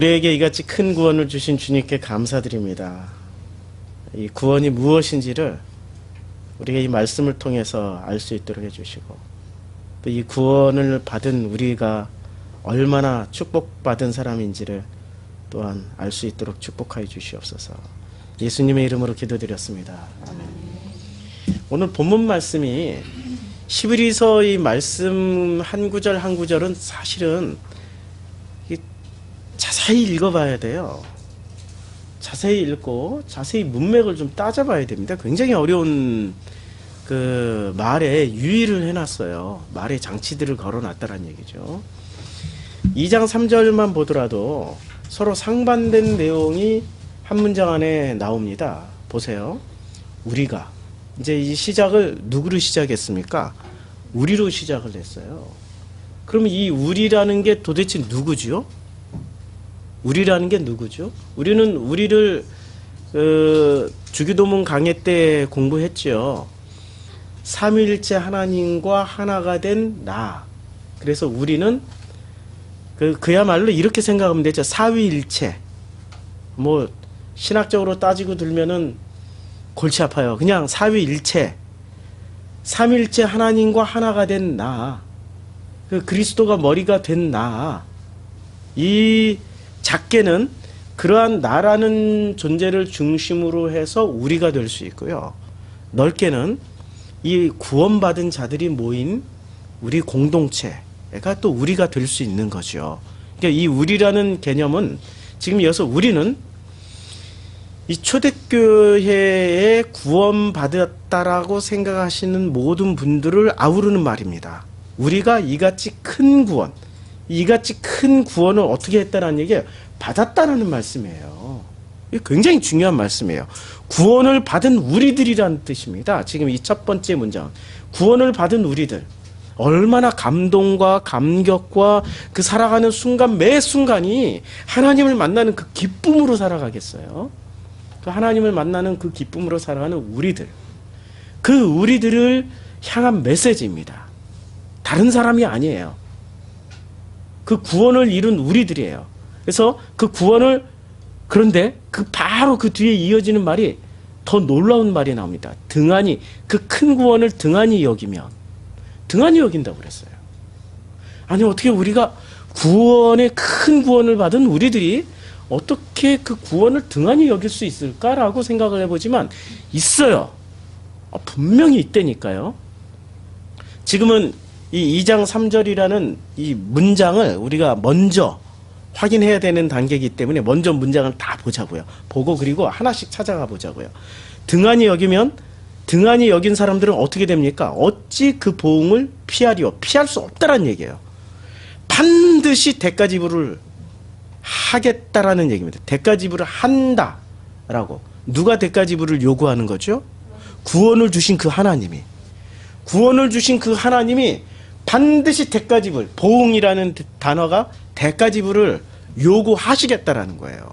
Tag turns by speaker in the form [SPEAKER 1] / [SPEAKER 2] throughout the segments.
[SPEAKER 1] 우리에게 이같이 큰 구원을 주신 주님께 감사드립니다. 이 구원이 무엇인지를 우리가 이 말씀을 통해서 알 수 있도록 해주시고, 또 이 구원을 받은 우리가 얼마나 축복받은 사람인지를 또한 알 수 있도록 축복하여 주시옵소서. 예수님의 이름으로 기도드렸습니다. 아멘. 오늘 본문 말씀이 히브리서 이 말씀 한 구절 한 구절은 사실은 자세히 읽어봐야 돼요. 자세히 읽고 자세히 문맥을 좀 따져봐야 됩니다. 굉장히 어려운 그 말에 유의를 해놨어요. 말에 장치들을 걸어놨다는 얘기죠. 2장 3절만 보더라도 서로 상반된 내용이 한 문장 안에 나옵니다. 보세요. 우리가 이제 이 시작을 누구로 시작했습니까? 우리로 시작을 했어요. 그러면 이 우리라는 게 도대체 누구죠? 우리라는 게 누구죠? 우리는 우리를 주기도문 강해 때 공부했죠. 삼위일체 하나님과 하나가 된 나. 그래서 우리는 그야말로 이렇게 생각하면 되죠. 사위일체. 뭐 신학적으로 따지고 들면은 골치 아파요. 그냥 사위일체. 삼위일체 하나님과 하나가 된 나. 그리스도가 머리가 된 나. 이 작게는 그러한 나라는 존재를 중심으로 해서 우리가 될 수 있고요. 넓게는 이 구원받은 자들이 모인 우리 공동체가 또 우리가 될 수 있는 거죠. 그러니까 이 우리라는 개념은 지금 여기서 우리는 이 초대교회에 구원받았다라고 생각하시는 모든 분들을 아우르는 말입니다. 우리가 이같이 큰 구원, 이같이 큰 구원을 어떻게 했다는 얘기예요? 받았다라는 말씀이에요. 이게 굉장히 중요한 말씀이에요. 구원을 받은 우리들이라는 뜻입니다. 지금 이 첫 번째 문장. 구원을 받은 우리들. 얼마나 감동과 감격과 그 살아가는 순간, 매 순간이 하나님을 만나는 그 기쁨으로 살아가겠어요? 그 하나님을 만나는 그 기쁨으로 살아가는 우리들. 그 우리들을 향한 메시지입니다. 다른 사람이 아니에요. 그 구원을 이룬 우리들이에요. 그래서 그 구원을, 그런데 바로 그 뒤에 이어지는 말이 더 놀라운 말이 나옵니다. 등한히, 그 큰 구원을 등한히 여기면, 등한히 여긴다고 그랬어요. 아니, 어떻게 우리가 구원의 큰 구원을 받은 우리들이 어떻게 그 구원을 등한히 여길 수 있을까라고 생각을 해보지만 있어요. 분명히 있다니까요. 지금은 이 2장 3절이라는 이 문장을 우리가 먼저 확인해야 되는 단계이기 때문에 먼저 문장을 다 보자고요. 보고 그리고 하나씩 찾아가 보자고요. 등한히 여기면, 등한히 여긴 사람들은 어떻게 됩니까? 어찌 그 보응을 피하리요? 피할 수 없다라는 얘기예요. 반드시 대가지불을 하겠다라는 얘기입니다. 대가지불을 한다라고. 누가 대가지불을 요구하는 거죠? 구원을 주신 그 하나님이. 구원을 주신 그 하나님이 반드시 대가지불, 보응이라는 단어가 대가지불을 요구하시겠다라는 거예요.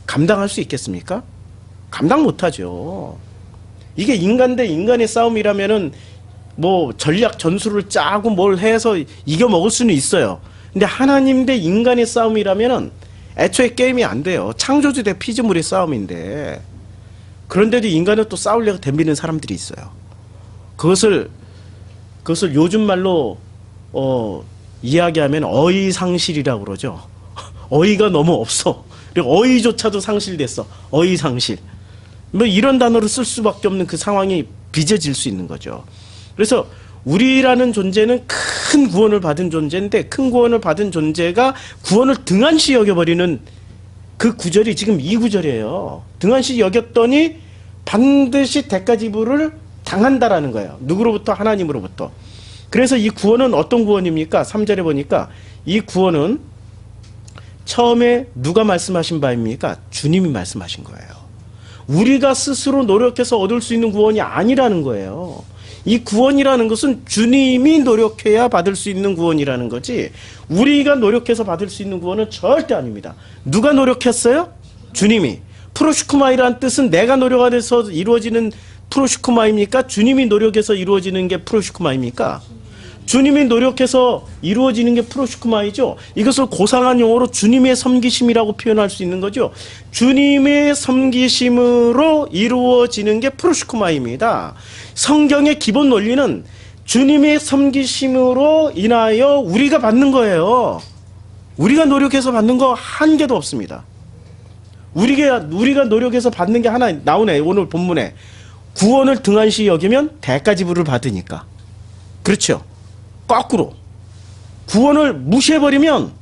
[SPEAKER 1] 감당할 수 있겠습니까? 감당 못하죠. 이게 인간 대 인간의 싸움이라면은 뭐 전략 전술을 짜고 뭘 해서 이겨 먹을 수는 있어요. 근데 하나님 대 인간의 싸움이라면은 애초에 게임이 안 돼요. 창조주 대 피조물의 싸움인데, 그런데도 인간은 또 싸우려고 덤비는 사람들이 있어요. 그것을 요즘 말로 이야기하면 어의상실이라고 그러죠. 어의가 너무 없어. 그리고 어의조차도 상실됐어. 어의상실. 뭐 이런 단어를 쓸 수밖에 없는 그 상황이 빚어질 수 있는 거죠. 그래서 우리라는 존재는 큰 구원을 받은 존재인데, 큰 구원을 받은 존재가 구원을 등한시 여겨버리는 그 구절이 지금 이 구절이에요. 등한시 여겼더니 반드시 대가지불을 당한다라는 거예요. 누구로부터? 하나님으로부터. 그래서 이 구원은 어떤 구원입니까? 3절에 보니까 이 구원은 처음에 누가 말씀하신 바입니까? 주님이 말씀하신 거예요. 우리가 스스로 노력해서 얻을 수 있는 구원이 아니라는 거예요. 이 구원이라는 것은 주님이 노력해야 받을 수 있는 구원이라는 거지, 우리가 노력해서 받을 수 있는 구원은 절대 아닙니다. 누가 노력했어요? 주님이. 프로슈크마이라는 뜻은 내가 노력해서 이루어지는 프로슈크마입니까? 주님이 노력해서 이루어지는 게 프로슈크마입니까? 주님이 노력해서 이루어지는 게 프로시쿠마이죠. 이것을 고상한 용어로 주님의 섬기심이라고 표현할 수 있는 거죠. 주님의 섬기심으로 이루어지는 게 프로시쿠마입니다. 성경의 기본 논리는 주님의 섬기심으로 인하여 우리가 받는 거예요. 우리가 노력해서 받는 거 한 개도 없습니다. 우리가 노력해서 받는 게 하나 나오네. 오늘 본문에 구원을 등한시 여기면 대가지불을 받으니까. 그렇죠. 거꾸로 구원을 무시해버리면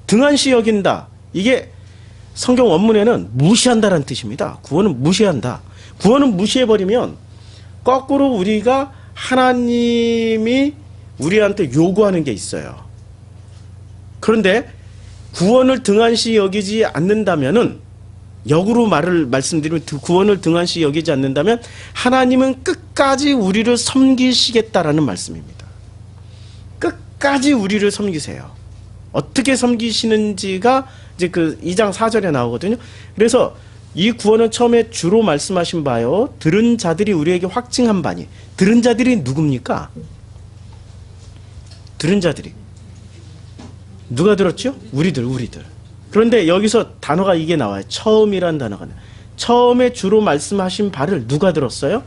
[SPEAKER 1] 등한시 여긴다. 이게 성경 원문에는 무시한다라는 뜻입니다. 구원은 무시한다. 구원은 무시해버리면 거꾸로 우리가 하나님이 우리한테 요구하는 게 있어요. 그런데 구원을 등한시 여기지 않는다면은, 역으로 말씀드리면 구원을 등한시 여기지 않는다면 하나님은 끝까지 우리를 섬기시겠다라는 말씀입니다. 끝까지 우리를 섬기세요. 어떻게 섬기시는지가 이제 그 2장 4절에 나오거든요. 그래서 이 구원은 처음에 주로 말씀하신 바요, 들은 자들이 우리에게 확증한 바니. 들은 자들이 누굽니까? 들은 자들이 누가 들었죠? 우리들. 그런데 여기서 단어가 이게 나와요. 처음이란 단어가 나와요. 처음에 주로 말씀하신 바를 누가 들었어요?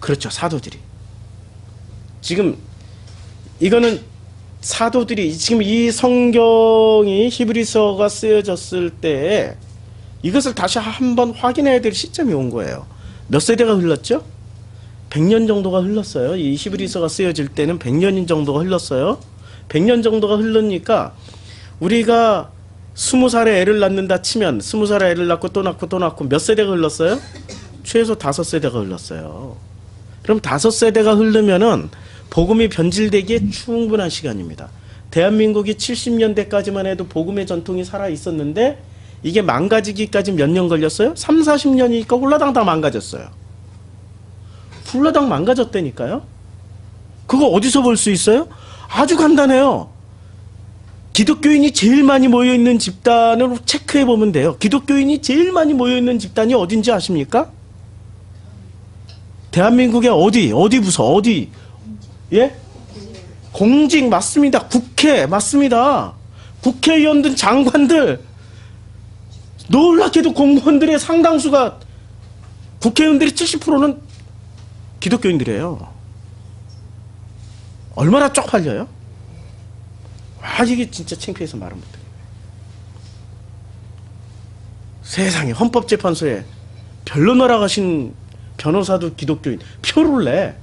[SPEAKER 1] 그렇죠. 사도들이. 지금 이거는 사도들이, 지금 이 성경이 히브리서가 쓰여졌을 때 이것을 다시 한번 확인해야 될 시점이 온 거예요. 몇 세대가 흘렀죠? 100년 정도가 흘렀어요. 이 히브리서가 쓰여질 때는 100년 정도가 흘렀어요. 100년 정도가 흐르니까 우리가 20살에 애를 낳는다 치면 20살에 애를 낳고 또 낳고 또 낳고 몇 세대가 흘렀어요? 최소 5세대가 흘렀어요. 그럼 5세대가 흐르면은 복음이 변질되기에 충분한 시간입니다. 대한민국이 70년대까지만 해도 복음의 전통이 살아 있었는데 이게 망가지기까지 몇 년 걸렸어요? 3, 40년이니까 홀라당 다 망가졌어요. 홀라당 망가졌다니까요. 그거 어디서 볼 수 있어요? 아주 간단해요. 기독교인이 제일 많이 모여있는 집단으로 체크해 보면 돼요. 기독교인이 제일 많이 모여있는 집단이 어딘지 아십니까? 대한민국의 어디 부서, 어디? 예? 공직 맞습니다. 국회 맞습니다. 국회의원들, 장관들, 놀랍게도 공무원들의 상당수가, 국회의원들의 70%는 기독교인들이에요. 얼마나 쪽팔려요? 와, 이게 진짜 창피해서 말은 못해요. 세상에, 헌법재판소에 변론하러 가신 변호사도 기독교인, 표를 내.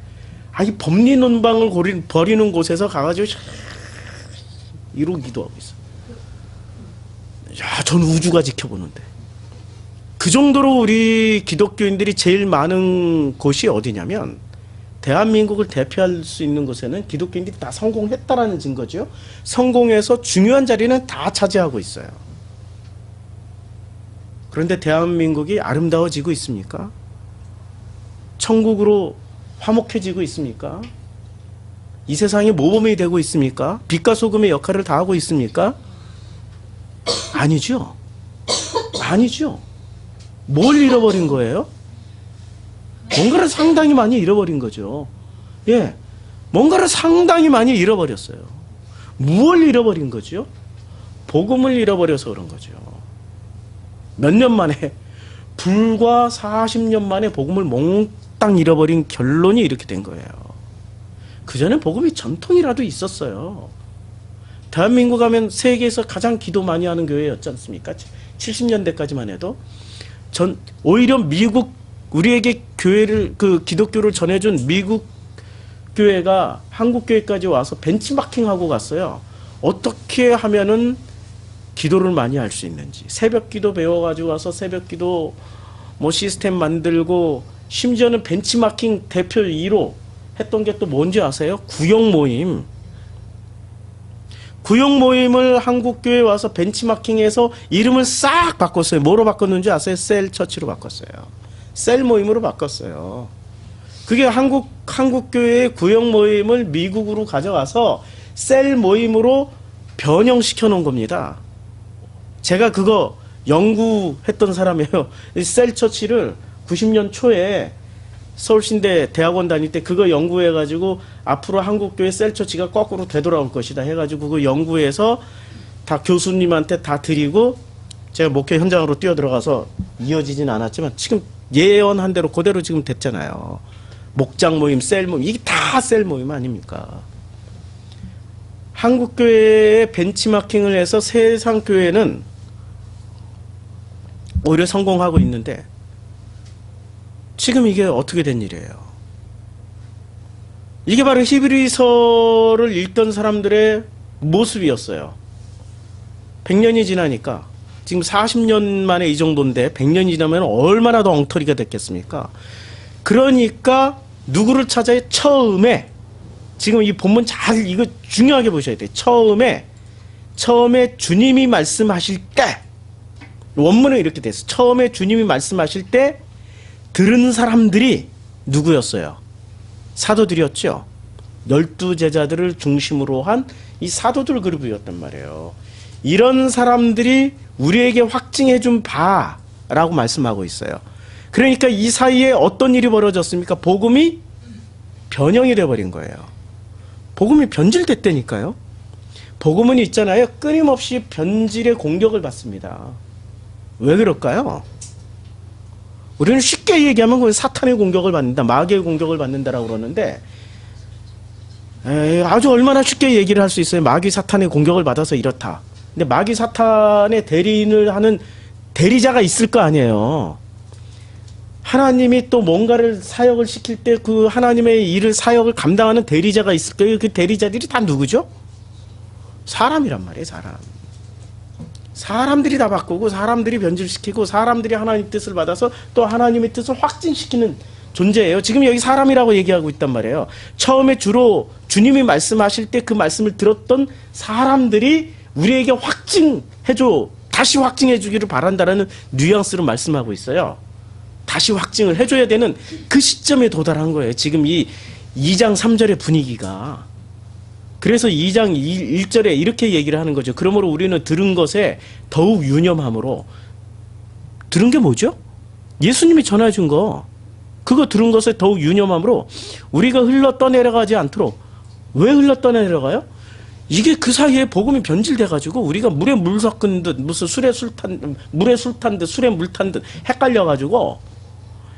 [SPEAKER 1] 이 법리 논방을 벌이는 곳에서 가가지고 이러고 기도하고 있어. 야, 전 우주가 지켜보는데. 그 정도로 우리 기독교인들이 제일 많은 곳이 어디냐면, 대한민국을 대표할 수 있는 곳에는 기독교인들이 다 성공했다라는 증거죠. 성공해서 중요한 자리는 다 차지하고 있어요. 그런데 대한민국이 아름다워지고 있습니까? 천국으로 화목해지고 있습니까? 이 세상에 모범이 되고 있습니까? 빛과 소금의 역할을 다하고 있습니까? 아니죠. 아니죠. 뭘 잃어버린 거예요? 뭔가를 상당히 많이 잃어버린 거죠. 예. 뭔가를 상당히 많이 잃어버렸어요. 무엇을 잃어버린 거죠? 복음을 잃어버려서 그런 거죠. 몇 년 만에, 불과 40년 만에 복음을 몽땅 잃어버린 결론이 이렇게 된 거예요. 그전에 복음이 전통이라도 있었어요. 대한민국 하면 세계에서 가장 기도 많이 하는 교회였지 않습니까? 70년대까지만 해도. 오히려 미국, 우리에게 기독교를 전해준 미국 교회가 한국 교회까지 와서 벤치마킹하고 갔어요. 어떻게 하면은 기도를 많이 할 수 있는지. 새벽 기도 배워가지고 와서 새벽 기도 시스템 만들고, 심지어는 벤치마킹 대표 2로 했던 게 또 뭔지 아세요? 구역 모임. 구역 모임을 한국교회에 와서 벤치마킹해서 이름을 싹 바꿨어요. 뭐로 바꿨는지 아세요? 셀 처치로 바꿨어요. 셀 모임으로 바꿨어요. 그게 한국교회의 구역 모임을 미국으로 가져가서 셀 모임으로 변형시켜 놓은 겁니다. 제가 그거 연구했던 사람이에요. 셀 처치를 90년 초에 서울신대 대학원 다닐 때 그거 연구해가지고 앞으로 한국교회 셀처치가 거꾸로 되돌아올 것이다 해가지고 그 연구해서 다 교수님한테 다 드리고 제가 목회 현장으로 뛰어들어가서 이어지진 않았지만 지금 예언한 대로 그대로 지금 됐잖아요. 목장 모임, 셀 모임, 이게 다 셀 모임 아닙니까? 한국교회의 벤치마킹을 해서 세상 교회는 오히려 성공하고 있는데 지금 이게 어떻게 된 일이에요? 이게 바로 히브리서를 읽던 사람들의 모습이었어요. 100년이 지나니까 지금 40년 만에 이 정도인데 100년이 지나면 얼마나 더 엉터리가 됐겠습니까? 그러니까 누구를 찾아야 처음에 지금 이 본문 잘 이거 중요하게 보셔야 돼요. 처음에 주님이 말씀하실 때 원문은 이렇게 됐어. 처음에 주님이 말씀하실 때 들은 사람들이 누구였어요? 사도들이었죠. 12제자들을 중심으로 한 이 사도들 그룹이었단 말이에요. 이런 사람들이 우리에게 확증해 준 바라고 말씀하고 있어요. 그러니까 이 사이에 어떤 일이 벌어졌습니까? 복음이 변형이 돼버린 거예요. 복음이 변질됐다니까요. 복음은 있잖아요. 끊임없이 변질의 공격을 받습니다. 왜 그럴까요? 우리는 쉽게 얘기하면 그건 사탄의 공격을 받는다, 마귀의 공격을 받는다라고 그러는데 아주 얼마나 쉽게 얘기를 할 수 있어요. 마귀 사탄의 공격을 받아서 이렇다. 근데 마귀 사탄의 대리인을 하는 대리자가 있을 거 아니에요. 하나님이 또 뭔가를 사역을 시킬 때 그 하나님의 일을 사역을 감당하는 대리자가 있을 거예요. 그 대리자들이 다 누구죠? 사람이란 말이에요. 사람들이 다 바꾸고 사람들이 변질시키고 사람들이 하나님 뜻을 받아서 또 하나님의 뜻을 확증시키는 존재예요. 지금 여기 사람이라고 얘기하고 있단 말이에요. 처음에 주로 주님이 말씀하실 때 그 말씀을 들었던 사람들이 우리에게 다시 확증해 주기를 바란다라는 뉘앙스로 말씀하고 있어요. 다시 확증을 해줘야 되는 그 시점에 도달한 거예요. 지금 이 2장 3절의 분위기가. 그래서 2장 1절에 이렇게 얘기를 하는 거죠. 그러므로 우리는 들은 것에 더욱 유념함으로. 들은 게 뭐죠? 예수님이 전해 준 거. 그거 들은 것에 더욱 유념함으로 우리가 흘러 떠내려가지 않도록. 왜 흘러 떠내려가요? 이게 그 사이에 복음이 변질돼가지고 우리가 물에 물 섞은 듯 무슨 물에 술 탄 듯 술에 물 탄 듯 헷갈려가지고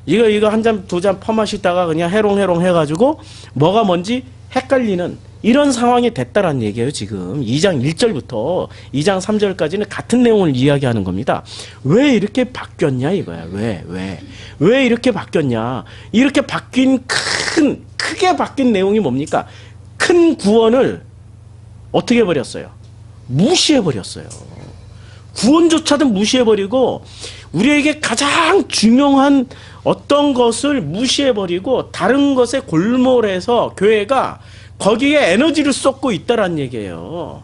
[SPEAKER 1] 이거 한 잔 두 잔 퍼마시다가 그냥 해롱해롱 해가지고 뭐가 뭔지 헷갈리는 이런 상황이 됐다라는 얘기예요. 지금 2장 1절부터 2장 3절까지는 같은 내용을 이야기하는 겁니다. 왜 이렇게 바뀌었냐 이거야. 왜 이렇게 바뀌었냐. 이렇게 크게 바뀐 내용이 뭡니까? 큰 구원을 어떻게 해버렸어요? 무시해버렸어요. 구원조차도 무시해버리고 우리에게 가장 중요한 어떤 것을 무시해버리고 다른 것에 골몰해서 교회가 거기에 에너지를 쏟고 있다라는 얘기예요.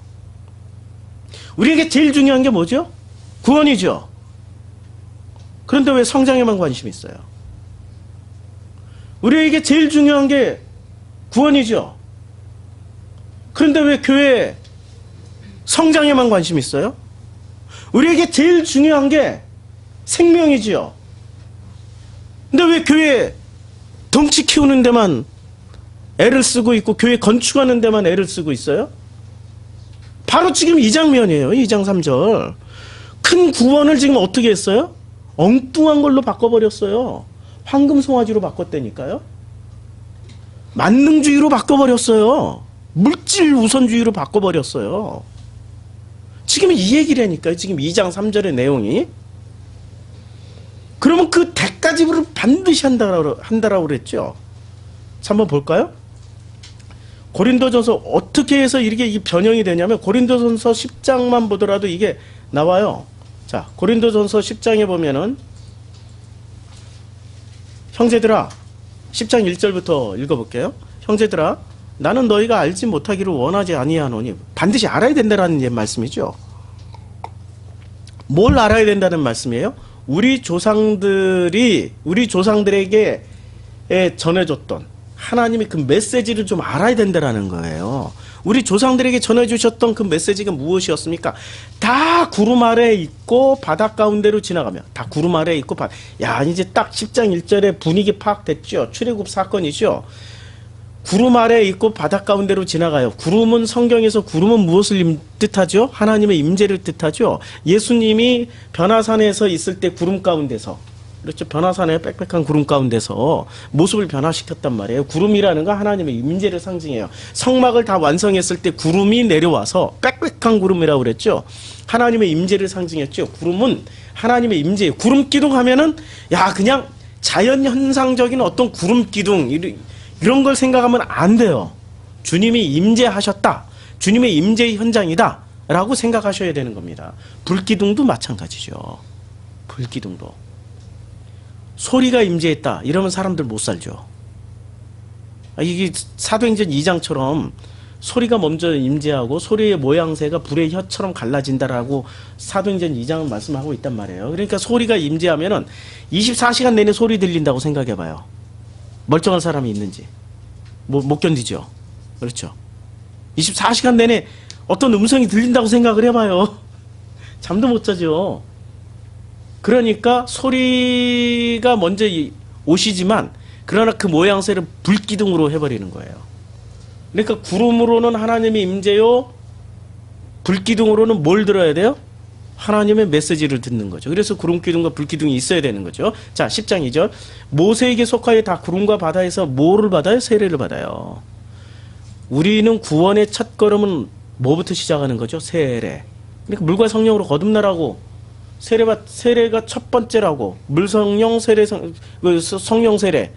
[SPEAKER 1] 우리에게 제일 중요한 게 뭐죠? 구원이죠. 그런데 왜 성장에만 관심이 있어요? 우리에게 제일 중요한 게 구원이죠. 그런데 왜 교회 성장에만 관심이 있어요? 우리에게 제일 중요한 게 생명이지요. 근데 왜 교회 덩치 키우는 데만 애를 쓰고 있고 교회 건축하는 데만 애를 쓰고 있어요? 바로 지금 이 장면이에요. 2장 3절. 큰 구원을 지금 어떻게 했어요? 엉뚱한 걸로 바꿔버렸어요. 황금 송아지로 바꿨다니까요. 만능주의로 바꿔버렸어요. 물질 우선주의로 바꿔버렸어요. 지금 이 얘기라니까요. 지금 2장 3절의 내용이. 그러면 그 대가집을 반드시 한다라고 그랬죠. 자, 한번 볼까요? 고린도전서 어떻게 해서 이렇게 이 변형이 되냐면 고린도전서 10장만 보더라도 이게 나와요. 자, 고린도전서 10장에 보면은 형제들아 10장 1절부터 읽어볼게요. 형제들아 나는 너희가 알지 못하기를 원하지 아니하노니 반드시 알아야 된다는 말씀이죠. 뭘 알아야 된다는 말씀이에요? 우리 조상들에게 전해줬던 하나님의 그 메시지를 좀 알아야 된다는 거예요. 우리 조상들에게 전해주셨던 그 메시지가 무엇이었습니까? 다 구름 아래에 있고 바닷 가운데로 지나가며, 다 구름 아래에 있고 야, 이제 딱 10장 1절에 분위기 파악됐죠. 출애굽 사건이죠. 구름 아래에 있고 바닷 가운데로 지나가요. 구름은, 성경에서 구름은 무엇을 뜻하죠? 하나님의 임재를 뜻하죠. 예수님이 변화산에서 있을 때 구름 가운데서, 그렇죠, 변화산의 빽빽한 구름 가운데서 모습을 변화시켰단 말이에요. 구름이라는 건 하나님의 임재를 상징해요. 성막을 다 완성했을 때 구름이 내려와서, 빽빽한 구름이라고 그랬죠. 하나님의 임재를 상징했죠. 구름은 하나님의 임재예요. 구름 기둥 하면은 야, 그냥 자연 현상적인 어떤 구름 기둥 이런 걸 생각하면 안 돼요. 주님이 임재하셨다, 주님의 임재의 현장이다 라고 생각하셔야 되는 겁니다. 불기둥도 마찬가지죠. 불기둥도 소리가 임재했다 이러면 사람들 못 살죠. 이게 사도행전 2장처럼 소리가 먼저 임재하고 소리의 모양새가 불의 혀처럼 갈라진다라고 사도행전 2장은 말씀하고 있단 말이에요. 그러니까 소리가 임재하면은 24시간 내내 소리 들린다고 생각해봐요. 멀쩡한 사람이 있는지 못 견디죠. 그렇죠. 24시간 내내 어떤 음성이 들린다고 생각을 해봐요. 잠도 못 자죠. 그러니까 소리가 먼저 오시지만, 그러나 그 모양새를 불기둥으로 해버리는 거예요. 그러니까 구름으로는 하나님의 임재요, 불기둥으로는 뭘 들어야 돼요? 하나님의 메시지를 듣는 거죠. 그래서 구름기둥과 불기둥이 있어야 되는 거죠. 자, 10장 2절. 모세에게 속하여 다 구름과 바다에서 뭐를 받아요? 세례를 받아요. 우리는 구원의 첫 걸음은 뭐부터 시작하는 거죠? 세례. 그러니까 물과 성령으로 거듭나라고, 세례가 첫 번째라고. 물성령 세례, 성령 세례.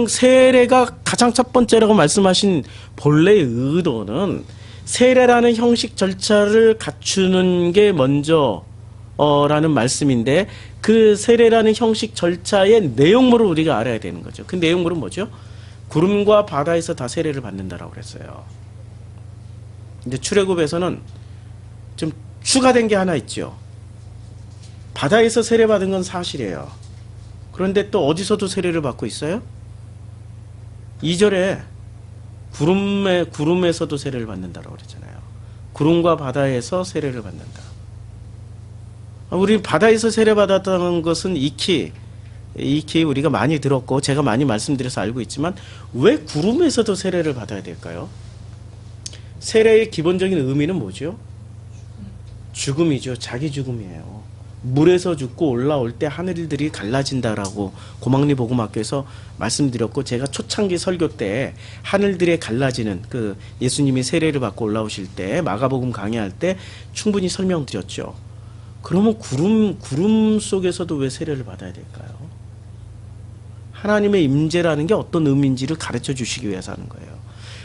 [SPEAKER 1] 세례가 가장 첫 번째라고 말씀하신 본래의 의도는 세례라는 형식 절차를 갖추는 게 먼저 라는 말씀인데, 그 세례라는 형식 절차의 내용물을 우리가 알아야 되는 거죠. 그 내용물은 뭐죠? 구름과 바다에서 다 세례를 받는다라고 그랬어요. 근데 출애굽에서는 좀 추가된 게 하나 있죠. 바다에서 세례 받은 건 사실이에요. 그런데 또 어디서도 세례를 받고 있어요? 2절에 구름에서도 세례를 받는다라고 그랬잖아요. 구름과 바다에서 세례를 받는다. 우리 바다에서 세례 받았다는 것은 익히 우리가 많이 들었고 제가 많이 말씀드려서 알고 있지만, 왜 구름에서도 세례를 받아야 될까요? 세례의 기본적인 의미는 뭐죠? 죽음이죠. 자기 죽음이에요. 물에서 죽고 올라올 때 하늘들이 갈라진다라고 고막리 복음학교에서 말씀드렸고, 제가 초창기 설교 때 하늘들에 갈라지는, 그 예수님이 세례를 받고 올라오실 때 마가복음 강의할 때 충분히 설명드렸죠. 그러면 구름 속에서도 왜 세례를 받아야 될까요? 하나님의 임재라는 게 어떤 의미인지를 가르쳐 주시기 위해서 하는 거예요.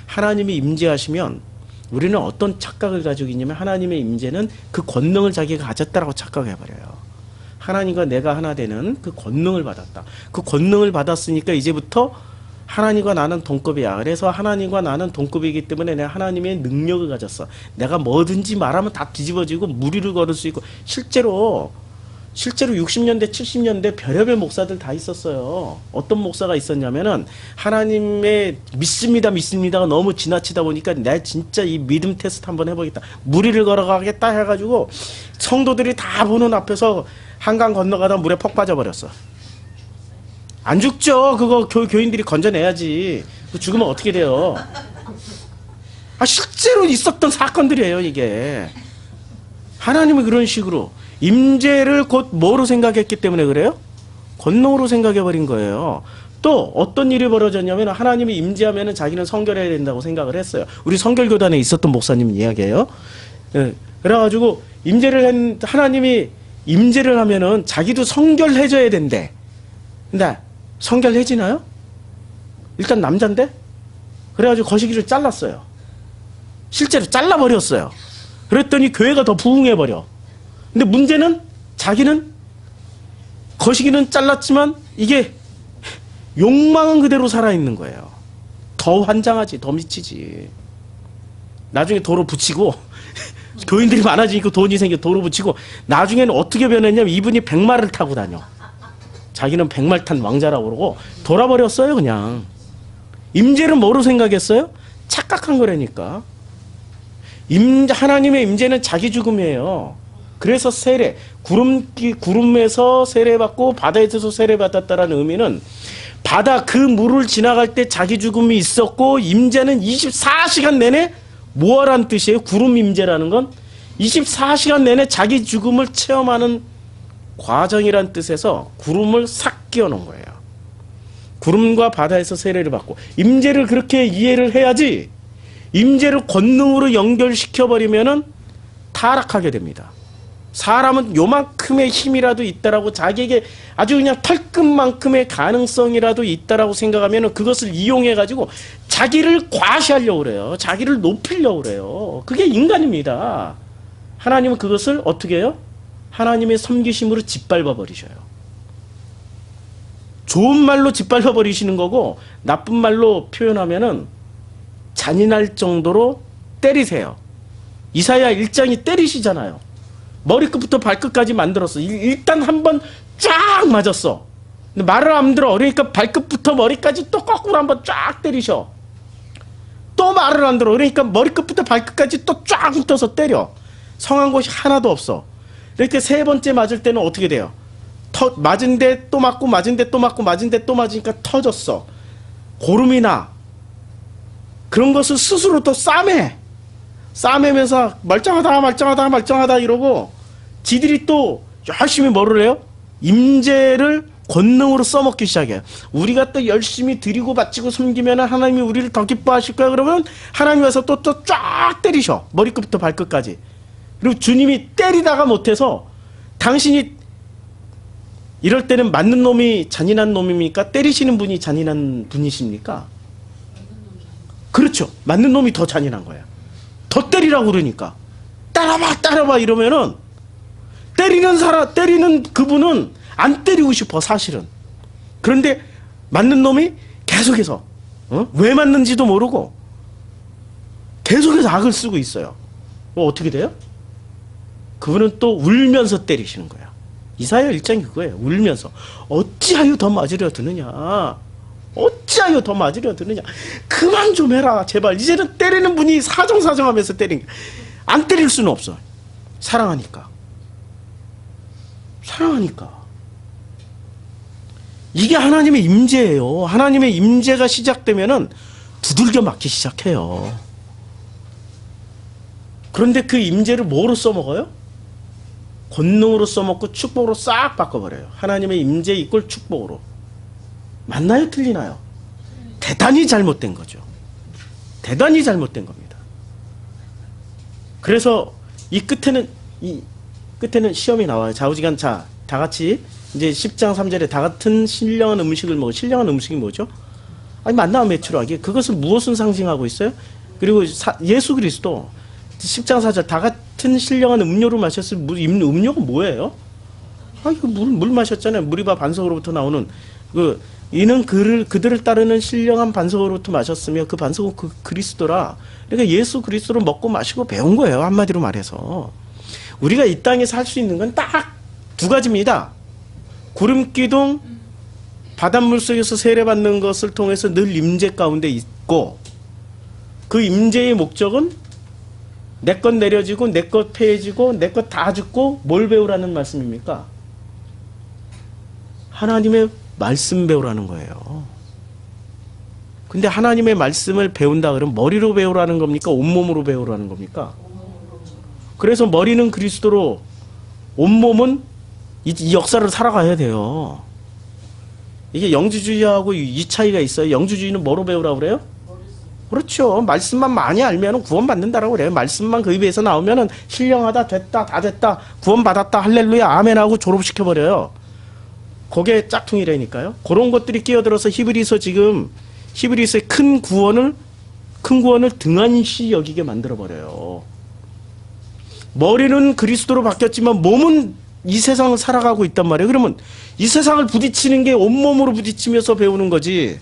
[SPEAKER 1] 하나님이 임재하시면 우리는 어떤 착각을 가지고 있냐면, 하나님의 임재는 그 권능을 자기가 가졌다라고 착각해버려요. 하나님과 내가 하나 되는 그 권능을 받았다. 그 권능을 받았으니까 이제부터 하나님과 나는 동급이야. 그래서 하나님과 나는 동급이기 때문에 내가 하나님의 능력을 가졌어. 내가 뭐든지 말하면 다 뒤집어지고 무리를 걸을 수 있고. 실제로 60년대 70년대 별의별 목사들 다 있었어요. 어떤 목사가 있었냐면은, 하나님의 믿습니다가 너무 지나치다 보니까 내가 진짜 이 믿음 테스트 한번 해보겠다, 무리를 걸어가겠다 해가지고 성도들이 다 보는 앞에서 한강 건너가다 물에 퍽 빠져버렸어. 안 죽죠. 그거 교인들이 건져내야지. 죽으면 어떻게 돼요? 실제로 있었던 사건들이에요, 이게. 하나님은 그런 식으로 임재를 곧 뭐로 생각했기 때문에 그래요? 권능으로 생각해버린 거예요. 또 어떤 일이 벌어졌냐면, 하나님이 임재하면 자기는 성결해야 된다고 생각을 했어요. 우리 성결교단에 있었던 목사님 이야기예요. 그래가지고 하나님이 임재를 하면은 자기도 성결해져야 된대. 근데 성결해지나요? 일단 남잔데? 그래가지고 거시기를 잘랐어요. 실제로 잘라버렸어요. 그랬더니 교회가 더 부흥해버려. 근데 문제는 자기는 거시기는 잘랐지만 이게 욕망은 그대로 살아있는 거예요. 더 환장하지, 더 미치지. 나중에 도로 붙이고 교인들이 많아지니까 돈이 생겨 도로 붙이고, 나중에는 어떻게 변했냐면 이분이 백마를 타고 다녀. 자기는 백말 탄 왕자라고 그러고 돌아버렸어요. 그냥 임재를 뭐로 생각했어요? 착각한 거라니까. 하나님의 임재는 자기 죽음이에요. 그래서 세례, 구름에서 세례받고 바다에서 세례받았다라는 의미는 바다 그 물을 지나갈 때 자기 죽음이 있었고 임재는 24시간 내내 뭐하라는 뜻이에요? 구름 임재라는 건 24시간 내내 자기 죽음을 체험하는 과정이란 뜻에서 구름을 싹 끼워 놓은 거예요. 구름과 바다에서 세례를 받고 임재를 그렇게 이해를 해야지 임재를 권능으로 연결시켜 버리면은 타락하게 됩니다. 사람은 요만큼의 힘이라도 있다라고 자기에게 아주 그냥 털끝만큼의 가능성이라도 있다라고 생각하면 그것을 이용해 가지고 자기를 과시하려고 그래요. 자기를 높이려고 그래요. 그게 인간입니다. 하나님은 그것을 어떻게 해요? 하나님의 섬기심으로 짓밟아 버리셔요. 좋은 말로 짓밟아 버리시는 거고 나쁜 말로 표현하면은 잔인할 정도로 때리세요. 이사야 1장이 때리시잖아요. 머리끝부터 발끝까지 만들었어. 일단 한번 쫙 맞았어. 근데 말을 안 들어. 그러니까 발끝부터 머리까지 또 거꾸로 한번 쫙 때리셔. 또 말을 안 들어. 그러니까 머리끝부터 발끝까지 또 쫙 훑어서 때려. 성한 곳이 하나도 없어. 이렇게 세 번째 맞을 때는 어떻게 돼요? 맞은데 또 맞고 맞은데 또 맞고 맞은데 또 맞으니까 터졌어. 고름이 나. 그런 것을 스스로 또 싸매면서 멀쩡하다 이러고 지들이 또 열심히 뭐를 해요? 임재를 권능으로 써먹기 시작해요. 우리가 또 열심히 드리고 바치고 섬기면 하나님이 우리를 더 기뻐하실 거야. 그러면 하나님 와서 또 쫙 때리셔. 머리끝부터 발끝까지. 그리고 주님이 때리다가 못해서 당신이 이럴 때는 맞는 놈이 잔인한 놈입니까? 때리시는 분이 잔인한 분이십니까? 그렇죠. 맞는 놈이 더 잔인한 거야. 더 때리라고 그러니까. 따라봐 이러면은 때리는 그분은 안 때리고 싶어 사실은. 그런데 맞는 놈이 계속해서 왜 맞는지도 모르고 계속해서 악을 쓰고 있어요. 어떻게 돼요? 그분은 또 울면서 때리시는 거야. 이사야 1장이 그거예요. 울면서 어찌하여 더 맞으려 드느냐. 어찌하여 더 맞으려 드느냐. 그만 좀 해라 제발. 이제는 때리는 분이 사정하면서 때리는 거야. 안 때릴 수는 없어. 사랑하니까. 이게 하나님의 임재예요. 하나님의 임재가 시작되면은 두들겨 맞기 시작해요. 그런데 그 임재를 뭐로 써먹어요? 권능으로 써먹고 축복으로 싹 바꿔버려요. 하나님의 임재 이꼴 축복으로. 맞나요? 틀리나요? 대단히 잘못된 거죠. 대단히 잘못된 겁니다. 그래서 이 끝에는 시험이 나와요. 좌우지간. 자, 다 같이 이제 10장 3절에 다 같은 신령한 음식을 먹어. 신령한 음식이 뭐죠? 아니 만나와 메추라기. 그것은 무엇을 상징하고 있어요? 그리고 예수 그리스도 10장 4절 다 같은 신령한 음료를 마셨을 음료가 뭐예요? 아 이거 물 마셨잖아요. 무리바 반석으로부터 나오는 이는 그들을 따르는 신령한 반석으로부터 마셨으며 그 반석은 그리스도라. 그러니까 예수 그리스도를 먹고 마시고 배운 거예요. 한마디로 말해서. 우리가 이 땅에 살 수 있는 건 딱 두 가지입니다. 구름기둥 바닷물 속에서 세례받는 것을 통해서 늘 임재 가운데 있고 그 임재의 목적은 내 것 내려지고 내 것 패해지고 내 것 다 죽고 뭘 배우라는 말씀입니까? 하나님의 말씀 배우라는 거예요. 근데 하나님의 말씀을 배운다 그러면 머리로 배우라는 겁니까? 온몸으로 배우라는 겁니까? 그래서 머리는 그리스도로 온몸은 이 역사를 살아가야 돼요. 이게 영주주의하고 이 차이가 있어요. 영주주의는 뭐로 배우라고 그래요? 그렇죠. 말씀만 많이 알면 구원받는다라고 그래요. 말씀만 그 입에서 나오면 신령하다, 됐다, 다 됐다, 구원받았다, 할렐루야, 아멘 하고 졸업시켜버려요. 그게 짝퉁이라니까요. 그런 것들이 끼어들어서 히브리서의 큰 구원을 등한시 여기게 만들어버려요. 머리는 그리스도로 바뀌었지만 몸은 이 세상을 살아가고 있단 말이에요. 그러면 이 세상을 부딪히는 게 온몸으로 부딪히면서 배우는 거지.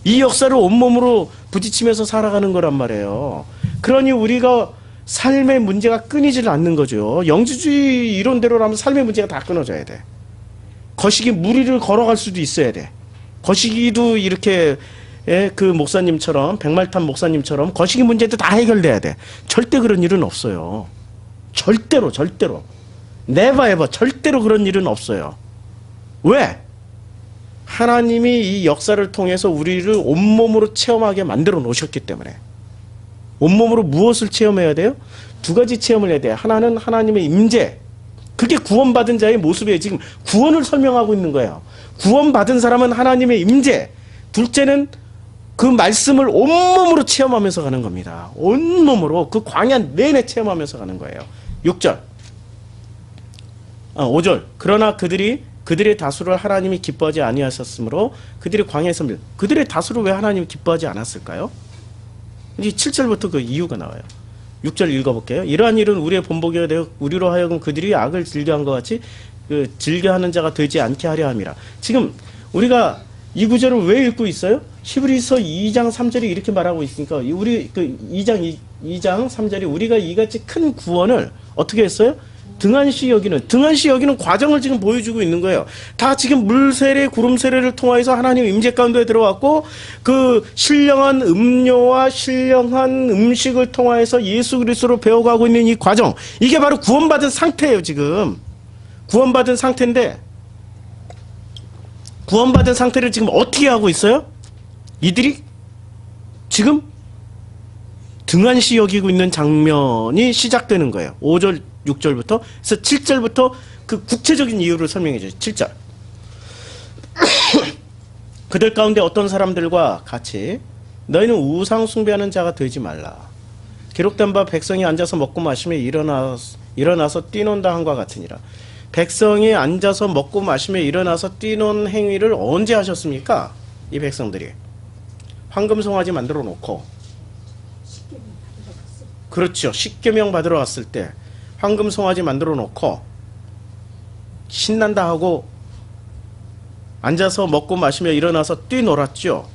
[SPEAKER 1] 이 역사를 온몸으로 부딪히면서 살아가는 거란 말이에요. 그러니 우리가 삶의 문제가 끊이질 않는 거죠. 영주주의 이론대로라면 삶의 문제가 다 끊어져야 돼. 거시기 무리를 걸어갈 수도 있어야 돼. 거시기도 이렇게 그 목사님처럼 백말탄 목사님처럼 거시기 문제도 다 해결돼야 돼. 절대 그런 일은 없어요. 절대로 never ever 절대로 그런 일은 없어요. 왜? 하나님이 이 역사를 통해서 우리를 온몸으로 체험하게 만들어 놓으셨기 때문에. 온몸으로 무엇을 체험해야 돼요? 두 가지 체험을 해야 돼요. 하나는 하나님의 임재. 그게 구원받은 자의 모습이에요. 지금 구원을 설명하고 있는 거예요. 구원받은 사람은 하나님의 임재. 둘째는 그 말씀을 온몸으로 체험하면서 가는 겁니다. 온몸으로 그 광야 내내 체험하면서 가는 거예요. 6절. 5절. 그러나 그들의 다수를 하나님이 기뻐하지 아니하셨으므로 그들이 광야에서 그들의 다수를 왜 하나님이 기뻐하지 않았을까요? 이제 7절부터 그 이유가 나와요. 6절 읽어볼게요. 이러한 일은 우리의 본보기가 되어 우리로 하여금 그들이 악을 즐겨한 것 같이 그 즐겨하는 자가 되지 않게 하려 함이라. 지금 우리가 이 구절을 왜 읽고 있어요? 히브리서 2장 3절이 이렇게 말하고 있으니까 우리 그 2장 3절이 우리가 이같이 큰 구원을 어떻게 했어요? 등한시 여기는 과정을 지금 보여주고 있는 거예요. 다 지금 물세례, 구름세례를 통해서 하나님 임재 가운데 들어왔고 그 신령한 음료와 신령한 음식을 통해서 예수 그리스도로 배워가고 있는 이 과정, 이게 바로 구원받은 상태예요. 지금 구원받은 상태인데 구원받은 상태를 지금 어떻게 하고 있어요? 이들이 지금 등한시 여기고 있는 장면이 시작되는 거예요. 5절 6절부터. 그래서 7절부터 그 구체적인 이유를 설명해 줘요. 7절. 그들 가운데 어떤 사람들과 같이 너희는 우상 숭배하는 자가 되지 말라. 기록된 바 백성이 앉아서 먹고 마시며 일어나서 뛰논다 한과 같으니라. 백성이 앉아서 먹고 마시며 일어나서 뛰논 행위를 언제 하셨습니까? 이 백성들이 황금 송아지 만들어 놓고, 그렇죠, 십계명 받으러 왔을 때 황금 송아지 만들어 놓고 신난다 하고 앉아서 먹고 마시며 일어나서 뛰놀았죠.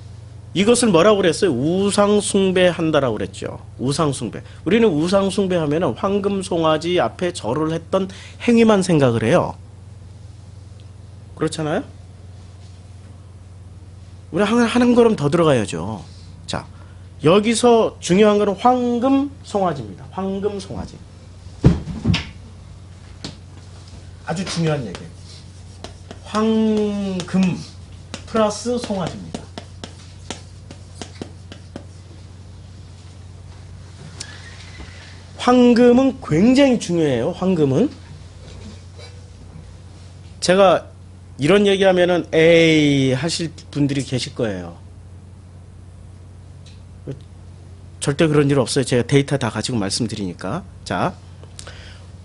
[SPEAKER 1] 이것을 뭐라고 그랬어요? 우상숭배한다라고 그랬죠. 우상숭배. 우리는 우상숭배하면 황금 송아지 앞에 절을 했던 행위만 생각을 해요. 그렇잖아요? 우리 한 걸음 더 들어가야죠. 자, 여기서 중요한 것은 황금 송아지입니다. 황금 송아지. 아주 중요한 얘기예요. 황금 플러스 송아지입니다. 황금은 굉장히 중요해요. 황금은. 제가 이런 얘기하면은 에이 하실 분들이 계실 거예요. 절대 그런 일 없어요. 제가 데이터 다 가지고 말씀드리니까. 자,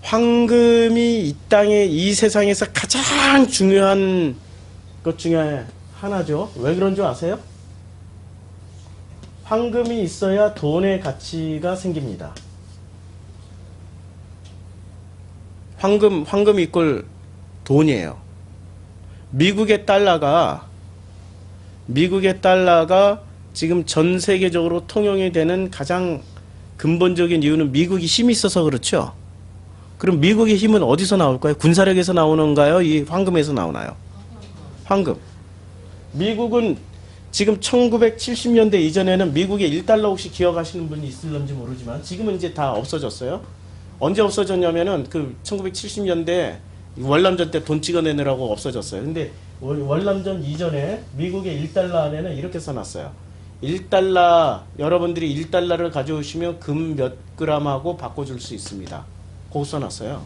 [SPEAKER 1] 황금이 이 땅에, 이 세상에서 가장 중요한 것 중에 하나죠. 왜 그런 줄 아세요? 황금이 있어야 돈의 가치가 생깁니다. 황금이 이꼴 돈이에요. 미국의 달러가 지금 전 세계적으로 통용이 되는 가장 근본적인 이유는 미국이 힘이 있어서 그렇죠. 그럼 미국의 힘은 어디서 나올까요? 군사력에서 나오는가요? 이 황금에서 나오나요? 황금. 미국은 지금 1970년대 이전에는 미국의 1달러 혹시 기억하시는 분이 있을런지 모르지만 지금은 이제 다 없어졌어요. 언제 없어졌냐면은 그 1970년대 월남전 때 돈 찍어내느라고 없어졌어요. 근데 월남전 이전에 미국의 1달러 안에는 이렇게 써놨어요. 1달러, 여러분들이 1달러를 가져오시면 금 몇 그램하고 바꿔줄 수 있습니다. 그거 써놨어요.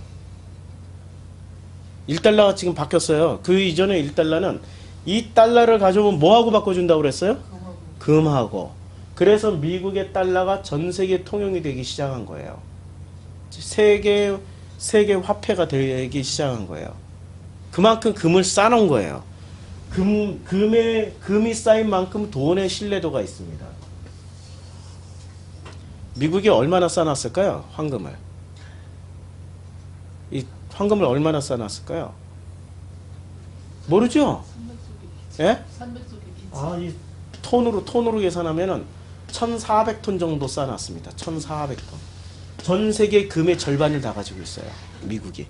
[SPEAKER 1] 1달러가 지금 바뀌었어요. 그 이전에 1달러는 이 달러를 가져오면 뭐하고 바꿔준다고 그랬어요? 금하고. 그래서 미국의 달러가 전 세계 통용이 되기 시작한 거예요. 세계 화폐가 되기 시작한 거예요. 그만큼 금을 쌓아놓은 거예요. 금이 쌓인 만큼 돈의 신뢰도가 있습니다. 미국이 얼마나 쌓아놨을까요? 황금을. 이 황금을 얼마나 쌓아놨을까요? 모르죠? 예? 이 톤으로 계산하면은 1,400톤 정도 쌓아놨습니다. 1,400톤. 전 세계 금의 절반을 다 가지고 있어요. 미국이.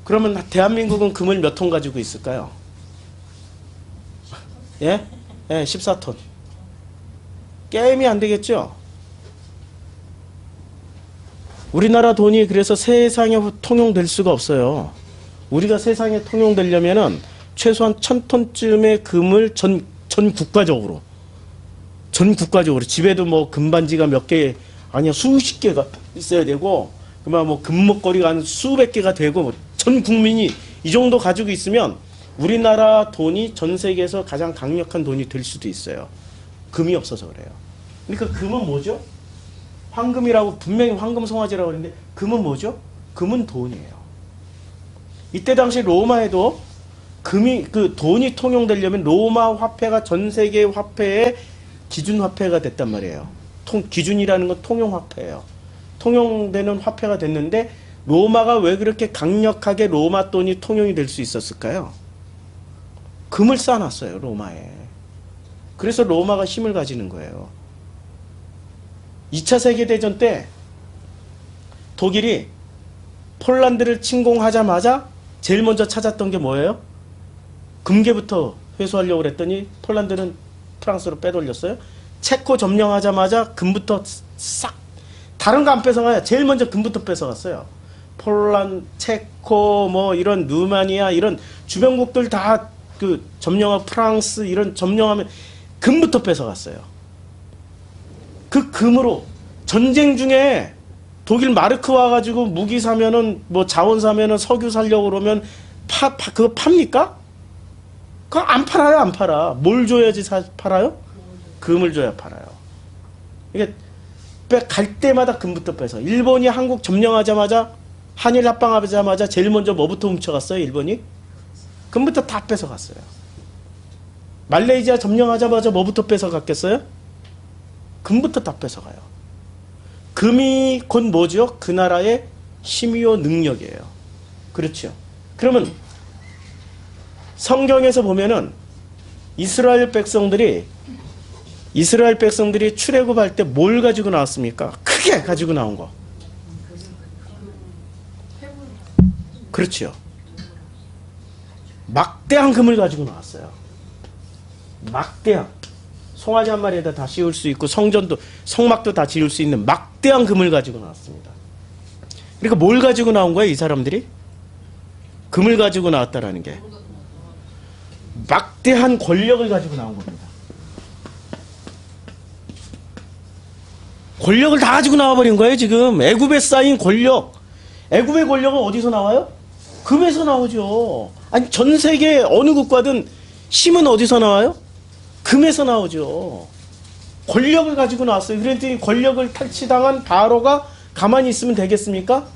[SPEAKER 1] 그러면 대한민국은 금을 몇 톤 가지고 있을까요? 예? 예, 14톤. 게임이 안 되겠죠? 우리나라 돈이 그래서 세상에 통용될 수가 없어요. 우리가 세상에 통용되려면은 최소한 1000톤쯤의 금을 전 국가적으로 집에도 뭐 금반지가 몇 개, 아니야, 수십 개가 있어야 되고, 그만 뭐 금목걸이가 한 수백 개가 되고, 전 국민이 이 정도 가지고 있으면 우리나라 돈이 전 세계에서 가장 강력한 돈이 될 수도 있어요. 금이 없어서 그래요. 그러니까 금은 뭐죠? 황금이라고, 분명히 황금 송아지라고 그러는데, 금은 뭐죠? 금은 돈이에요. 이때 당시 로마에도 금이, 그 돈이 통용되려면 로마 화폐가 전 세계 화폐의 기준 화폐가 됐단 말이에요. 기준이라는 건 통용 화폐예요. 통용되는 화폐가 됐는데, 로마가 왜 그렇게 강력하게 로마 돈이 통용이 될 수 있었을까요? 금을 쌓아놨어요, 로마에. 그래서 로마가 힘을 가지는 거예요. 2차 세계대전 때 독일이 폴란드를 침공하자마자 제일 먼저 찾았던 게 뭐예요? 금괴부터 회수하려고 그랬더니 폴란드는 프랑스로 빼돌렸어요. 체코 점령하자마자 금부터 싹, 다른 거 안 뺏어가요. 제일 먼저 금부터 뺏어갔어요. 체코, 뭐 이런 루마니아 이런 주변국들 다 그 점령하고 프랑스 이런 점령하면 금부터 뺏어갔어요. 그 금으로 전쟁 중에 독일 마르크 와가지고 무기 사면은 뭐 자원 사면은 석유 살려고 그러면 그거 팝니까? 그거 안 팔아요, 안 팔아. 뭘 줘야지 팔아요? 금을 줘야 팔아요. 이게 갈 때마다 금부터 빼서 일본이 한국 점령하자마자 한일 합방하자마자 제일 먼저 뭐부터 훔쳐갔어요? 일본이? 금부터 다 뺏어갔어요. 말레이시아 점령하자마자 뭐부터 뺏어갔겠어요? 금부터 다 뺏어가요. 금이 곧 뭐죠? 그 나라의 힘이요 능력이에요. 그렇죠. 그러면 성경에서 보면은 이스라엘 백성들이 출애굽할 때 뭘 가지고 나왔습니까? 크게 가지고 나온 거. 그렇죠. 막대한 금을 가지고 나왔어요. 막대한. 송아지 한 마리에다 다 씌울 수 있고 성막도 다 지을 수 있는 막대한 금을 가지고 나왔습니다. 그러니까 뭘 가지고 나온 거예요, 이 사람들이? 금을 가지고 나왔다라는 게. 막대한 권력을 가지고 나온 겁니다. 권력을 다 가지고 나와버린 거예요, 지금. 애굽에 쌓인 권력. 애굽의 권력은 어디서 나와요? 금에서 나오죠. 아니, 전 세계 어느 국가든 힘은 어디서 나와요? 금에서 나오죠. 권력을 가지고 나왔어요. 그랬더니 권력을 탈취당한 바로가 가만히 있으면 되겠습니까?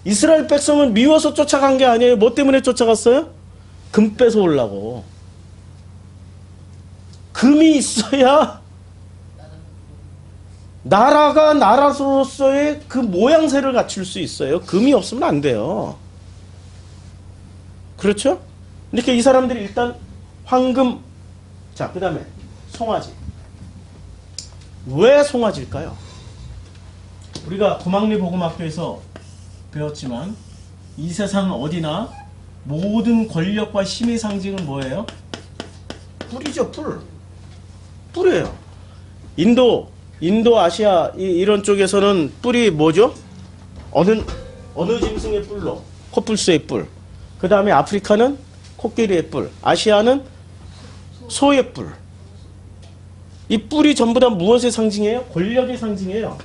[SPEAKER 1] 이스라엘 백성은 미워서 쫓아간 게 아니에요. 뭐 때문에 쫓아갔어요? 금 뺏어오려고. 금이 있어야 나라가 나라로서의 그 모양새를 갖출 수 있어요. 금이 없으면 안 돼요. 그렇죠? 이렇게 이 사람들이 일단 황금, 자, 그 다음에 송아지. 왜 송아지일까요? 우리가 고막리 복음학교에서 배웠지만 이 세상 어디나 모든 권력과 힘의 상징은 뭐예요? 뿔이죠, 뿔. 뿔이에요. 인도 아시아 이런 쪽에서는 뿔이 뭐죠? 어느 짐승의 뿔로? 코뿔소의 뿔. 그 다음에 아프리카는 코끼리의 뿔. 아시아는 소의 뿔. 이 뿔이 전부 다 무엇의 상징이에요? 권력의 상징이에요.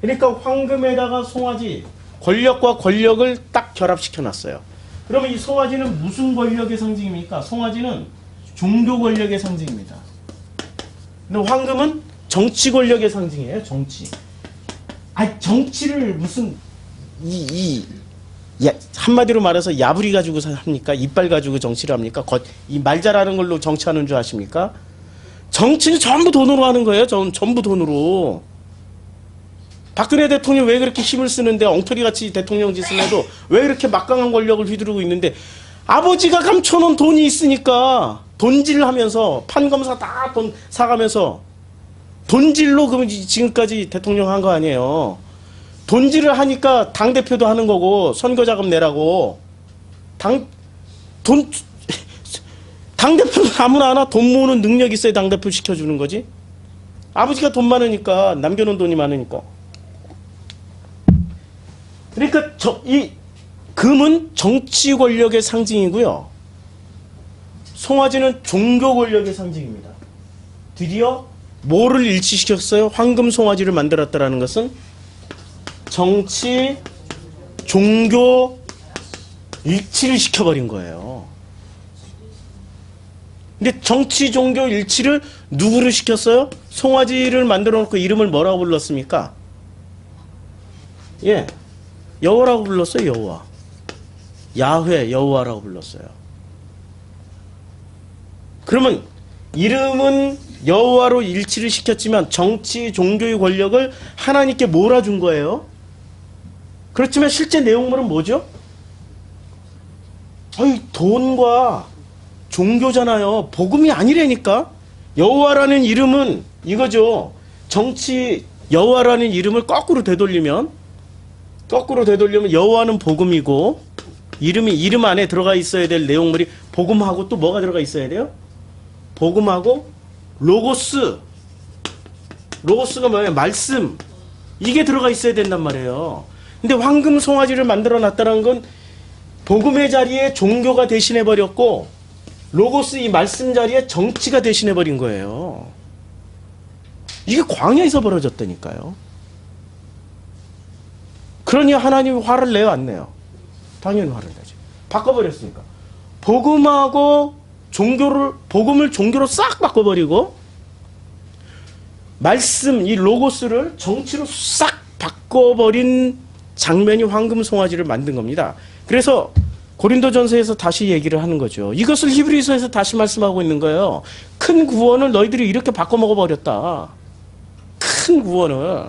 [SPEAKER 1] 그러니까 황금에다가 송아지, 권력과 권력을 딱 결합시켜 놨어요. 그러면 이 송아지는 무슨 권력의 상징입니까? 송아지는 종교 권력의 상징입니다. 근데 황금은 정치 권력의 상징이에요. 정치. 아니, 정치를 무슨 한마디로 말해서 야부리 가지고 합니까? 이빨 가지고 정치를 합니까? 이 말 잘하는 걸로 정치하는 줄 아십니까? 정치는 전부 돈으로 하는 거예요. 전부 돈으로. 박근혜 대통령이 왜 그렇게 힘을 쓰는데, 엉터리같이 대통령 짓을 해도 왜 이렇게 막강한 권력을 휘두르고 있는데, 아버지가 감춰놓은 돈이 있으니까 돈질을 하면서 판검사 다 돈 사가면서 돈질로 그럼 지금까지 대통령 한 거 아니에요. 돈질을 하니까 당대표도 하는 거고, 선거자금 내라고. 당대표는 아무나 하나 돈 모으는 능력이 있어야 당대표 시켜주는 거지. 아버지가 돈 많으니까, 남겨놓은 돈이 많으니까. 그러니까 이 금은 정치 권력의 상징이고요. 송아지는 종교 권력의 상징입니다. 드디어 뭐를 일치시켰어요? 황금 송아지를 만들었다라는 것은 정치, 종교 일치를 시켜버린 거예요. 근데 정치, 종교 일치를 누구를 시켰어요? 송아지를 만들어 놓고 이름을 뭐라고 불렀습니까? 예, 여호와라고 불렀어요. 여호와. 야훼, 여호와라고 불렀어요. 그러면 이름은 여호와로 일치를 시켰지만 정치, 종교의 권력을 하나님께 몰아준 거예요. 그렇지만 실제 내용물은 뭐죠? 돈과 종교잖아요. 복음이 아니라니까. 여호와라는 이름은 이거죠. 정치 여호와라는 이름을 거꾸로 되돌리면 여호와는 복음이고, 이름 안에 들어가 있어야 될 내용물이 복음하고 또 뭐가 들어가 있어야 돼요? 복음하고 로고스가 뭐예요? 말씀. 이게 들어가 있어야 된단 말이에요. 근데 황금 송아지를 만들어 놨다는 건 복음의 자리에 종교가 대신해 버렸고, 로고스 이 말씀 자리에 정치가 대신해 버린 거예요. 이게 광야에서 벌어졌다니까요. 그러니 하나님이 화를 내요, 안 내요? 당연히 화를 내죠. 바꿔버렸으니까. 복음을 종교로 싹 바꿔버리고, 말씀, 이 로고스를 정치로 싹 바꿔버린 장면이 황금 송아지를 만든 겁니다. 그래서 고린도전서에서 다시 얘기를 하는 거죠. 이것을 히브리서에서 다시 말씀하고 있는 거예요. 큰 구원을 너희들이 이렇게 바꿔 먹어버렸다. 큰 구원을.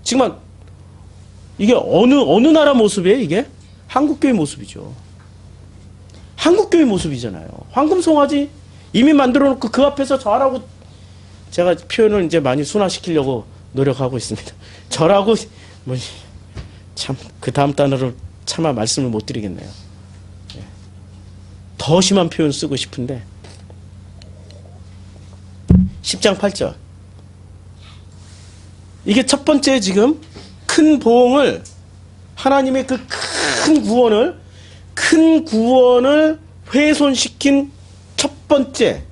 [SPEAKER 1] 지금 이게 어느 나라 모습이에요, 이게? 한국교회 모습이죠. 한국교회 모습이잖아요. 황금 송아지 이미 만들어 놓고 그 앞에서 저라고, 제가 표현을 이제 많이 순화시키려고 노력하고 있습니다. 저라고, 참, 그 다음 단어로 차마 말씀을 못 드리겠네요. 더 심한 표현 쓰고 싶은데, 10장 8절. 이게 첫 번째 지금 큰 보응을, 하나님의 그 큰 구원을 훼손시킨 첫 번째,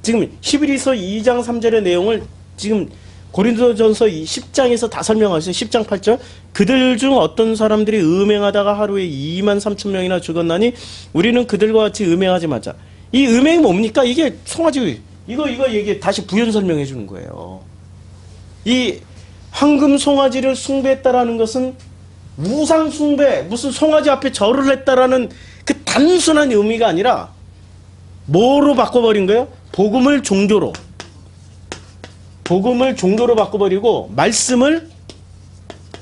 [SPEAKER 1] 지금 히브리서 2장 3절의 내용을 지금 고린도전서 10장에서 다 설명하셨어요. 10장 8절. 그들 중 어떤 사람들이 음행하다가 하루에 2만 3천 명이나 죽었나니 우리는 그들과 같이 음행하지 마자. 이 음행이 뭡니까? 이게 송아지, 이거 얘기 다시 부연 설명해 주는 거예요. 이 황금 송아지를 숭배했다라는 것은 우상 숭배, 무슨 송아지 앞에 절을 했다라는 그 단순한 의미가 아니라 뭐로 바꿔버린 거예요? 복음을 종교로 바꿔버리고 말씀을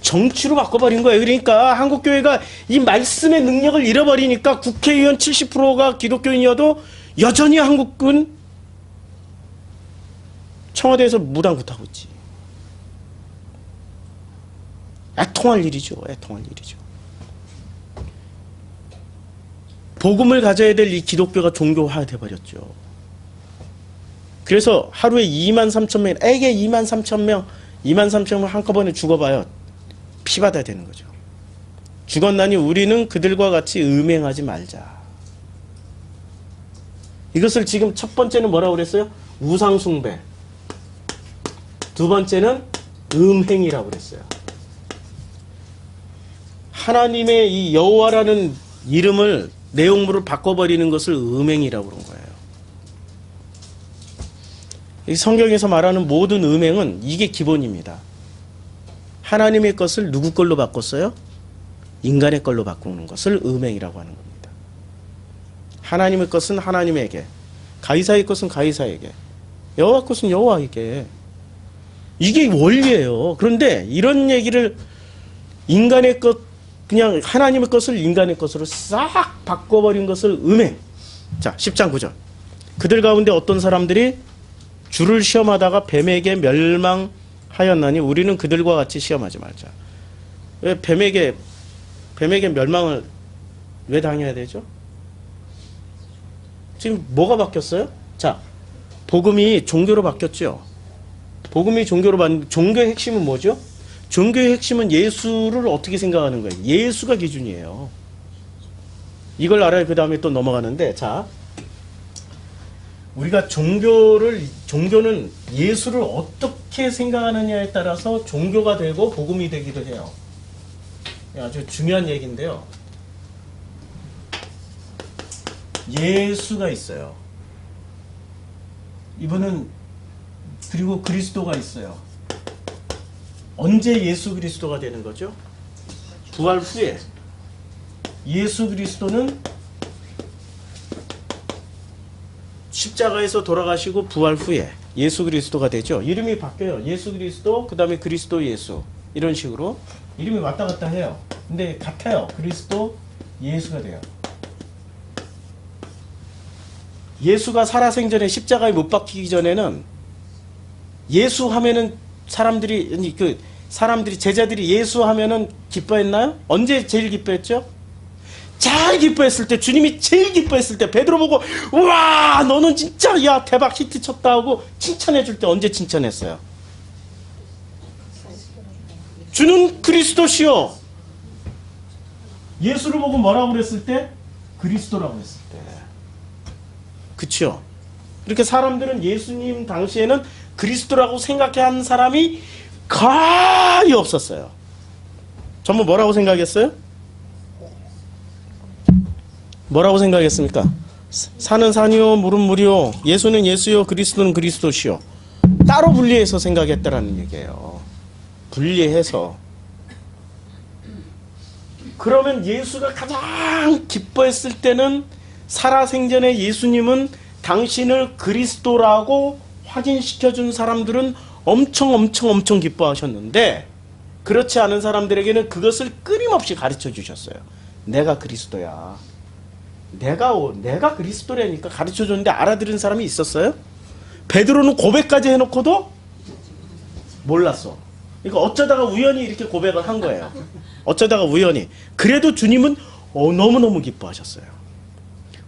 [SPEAKER 1] 정치로 바꿔버린 거예요. 그러니까 한국교회가 이 말씀의 능력을 잃어버리니까 국회의원 70%가 기독교인이어도 여전히 한국은 청와대에서 무당굿하고 있지. 애통할 일이죠. 복음을 가져야 될 이 기독교가 종교화 돼버렸죠. 그래서 하루에 2만 3천 명, 애게 2만 3천 명 한꺼번에 죽어봐요. 피받아야 되는 거죠. 죽었나니 우리는 그들과 같이 음행하지 말자. 이것을 지금 첫 번째는 뭐라고 그랬어요? 우상숭배. 두 번째는 음행이라고 그랬어요. 하나님의 이 여호와라는 이름을, 내용물을 바꿔버리는 것을 음행이라고 그런 거예요. 이 성경에서 말하는 모든 음행은 이게 기본입니다. 하나님의 것을 누구 걸로 바꿨어요? 인간의 걸로 바꾸는 것을 음행이라고 하는 겁니다. 하나님의 것은 하나님에게, 가이사의 것은 가이사에게, 여호와 것은 여호와에게. 이게 원리예요. 그런데 이런 얘기를 인간의 것, 그냥 하나님의 것을 인간의 것으로 싹 바꿔버린 것을 음행. 자, 10장 9절. 그들 가운데 어떤 사람들이 주를 시험하다가 뱀에게 멸망하였나니 우리는 그들과 같이 시험하지 말자. 왜 뱀에게 멸망을 왜 당해야 되죠? 지금 뭐가 바뀌었어요? 자, 복음이 종교로 바뀌었죠. 복음이 종교로 바뀐 종교의 핵심은 뭐죠? 종교의 핵심은 예수를 어떻게 생각하는 거예요. 예수가 기준이에요. 이걸 알아야 그 다음에 또 넘어가는데, 자, 우리가 종교는 예수를 어떻게 생각하느냐에 따라서 종교가 되고 복음이 되기도 해요. 아주 중요한 얘기인데요. 예수가 있어요. 이분은, 그리고 그리스도가 있어요. 언제 예수 그리스도가 되는 거죠? 부활 후에. 예수 그리스도는 십자가에서 돌아가시고 부활 후에 예수 그리스도가 되죠. 이름이 바뀌어요. 예수 그리스도, 그 다음에 그리스도 예수. 이런 식으로 이름이 왔다 갔다 해요. 근데 같아요. 그리스도 예수가 돼요. 예수가 살아생전에 십자가에 못 박히기 전에는 예수 하면은 사람들이 제자들이 예수 하면은 기뻐했나요? 언제 제일 기뻐했죠? 잘 기뻐했을 때, 주님이 제일 기뻐했을 때, 베드로 보고 우와 너는 진짜 야 대박 히트 쳤다 하고 칭찬해 줄 때 언제 칭찬했어요? 주는 그리스도시요. 예수를 보고 뭐라고 그랬을 때? 그리스도라고 했을 때. 그쵸? 이렇게 사람들은 예수님 당시에는 그리스도라고 생각한 사람이 거의 없었어요. 전부 뭐라고 생각했어요? 뭐라고 생각했습니까? 산은 산이요, 물은 물이요, 예수는 예수요, 그리스도는 그리스도시요. 따로 분리해서 생각했다라는 얘기예요. 분리해서. 그러면 예수가 가장 기뻐했을 때는 살아생전에 예수님은 당신을 그리스도라고 확인시켜준 사람들은 엄청 기뻐하셨는데, 그렇지 않은 사람들에게는 그것을 끊임없이 가르쳐 주셨어요. 내가 그리스도야. 내가 그리스도라니까 가르쳐 줬는데 알아들은 사람이 있었어요? 베드로는 고백까지 해놓고도 몰랐어. 그러니까 어쩌다가 우연히 이렇게 고백을 한 거예요. 어쩌다가 우연히. 그래도 주님은 너무너무 기뻐하셨어요.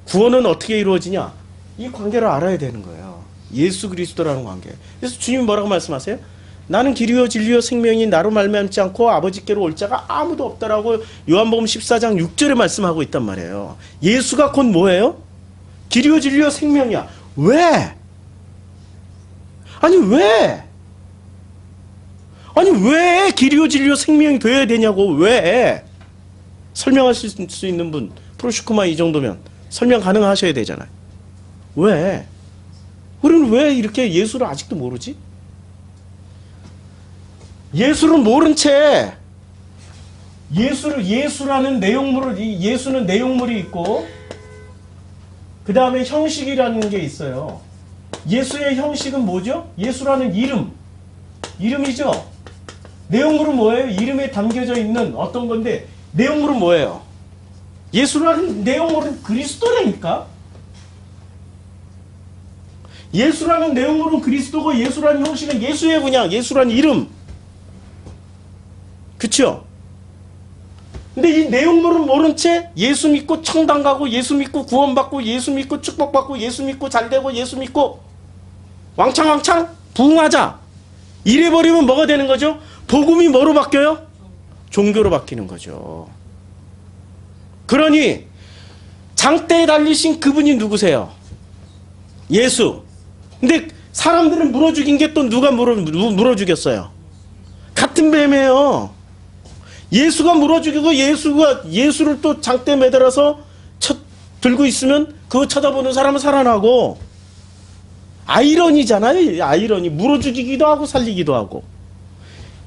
[SPEAKER 1] 구원은 어떻게 이루어지냐? 이 관계를 알아야 되는 거예요. 예수 그리스도라는 관계. 그래서 주님이 뭐라고 말씀하세요? 나는 길이요 진리요 생명이 나로 말미암지 않고 아버지께로 올 자가 아무도 없다라고 요한복음 14장 6절에 말씀하고 있단 말이에요. 예수가 곧 뭐예요? 길이요 진리요 생명이야. 왜? 아니 왜 길이요 진리요 생명이 되어야 되냐고. 왜? 설명하실 수 있는 분, 프로슈크마 이 정도면 설명 가능하셔야 되잖아요. 왜? 우리는 왜 이렇게 예수를 아직도 모르지? 예수를 모른 채 예수라는 내용물을, 예수는 내용물이 있고 그 다음에 형식이라는 게 있어요. 예수의 형식은 뭐죠? 예수라는 이름이죠. 내용물은 뭐예요? 이름에 담겨져 있는 어떤 건데, 내용물은 뭐예요? 예수라는 내용물은 그리스도라니까. 예수라는 내용물은 그리스도고, 예수라는 형식은 예수의 그냥 예수라는 이름. 그쵸? 근데 이 내용물은 모른 채 예수 믿고 청당 가고, 예수 믿고 구원받고, 예수 믿고 축복받고, 예수 믿고 잘되고, 예수 믿고 왕창 부흥하자 이래버리면 뭐가 되는 거죠? 복음이 뭐로 바뀌어요? 종교로 바뀌는 거죠. 그러니 장대에 달리신 그분이 누구세요? 예수. 근데 사람들은 물어 죽인 게 또 누가 물어 죽였어요? 같은 뱀이에요. 예수가 물어 죽이고, 예수를 또 장대에 매달아서 들고 있으면 그거 쳐다보는 사람은 살아나고. 아이러니잖아요. 아이러니. 물어 죽이기도 하고 살리기도 하고.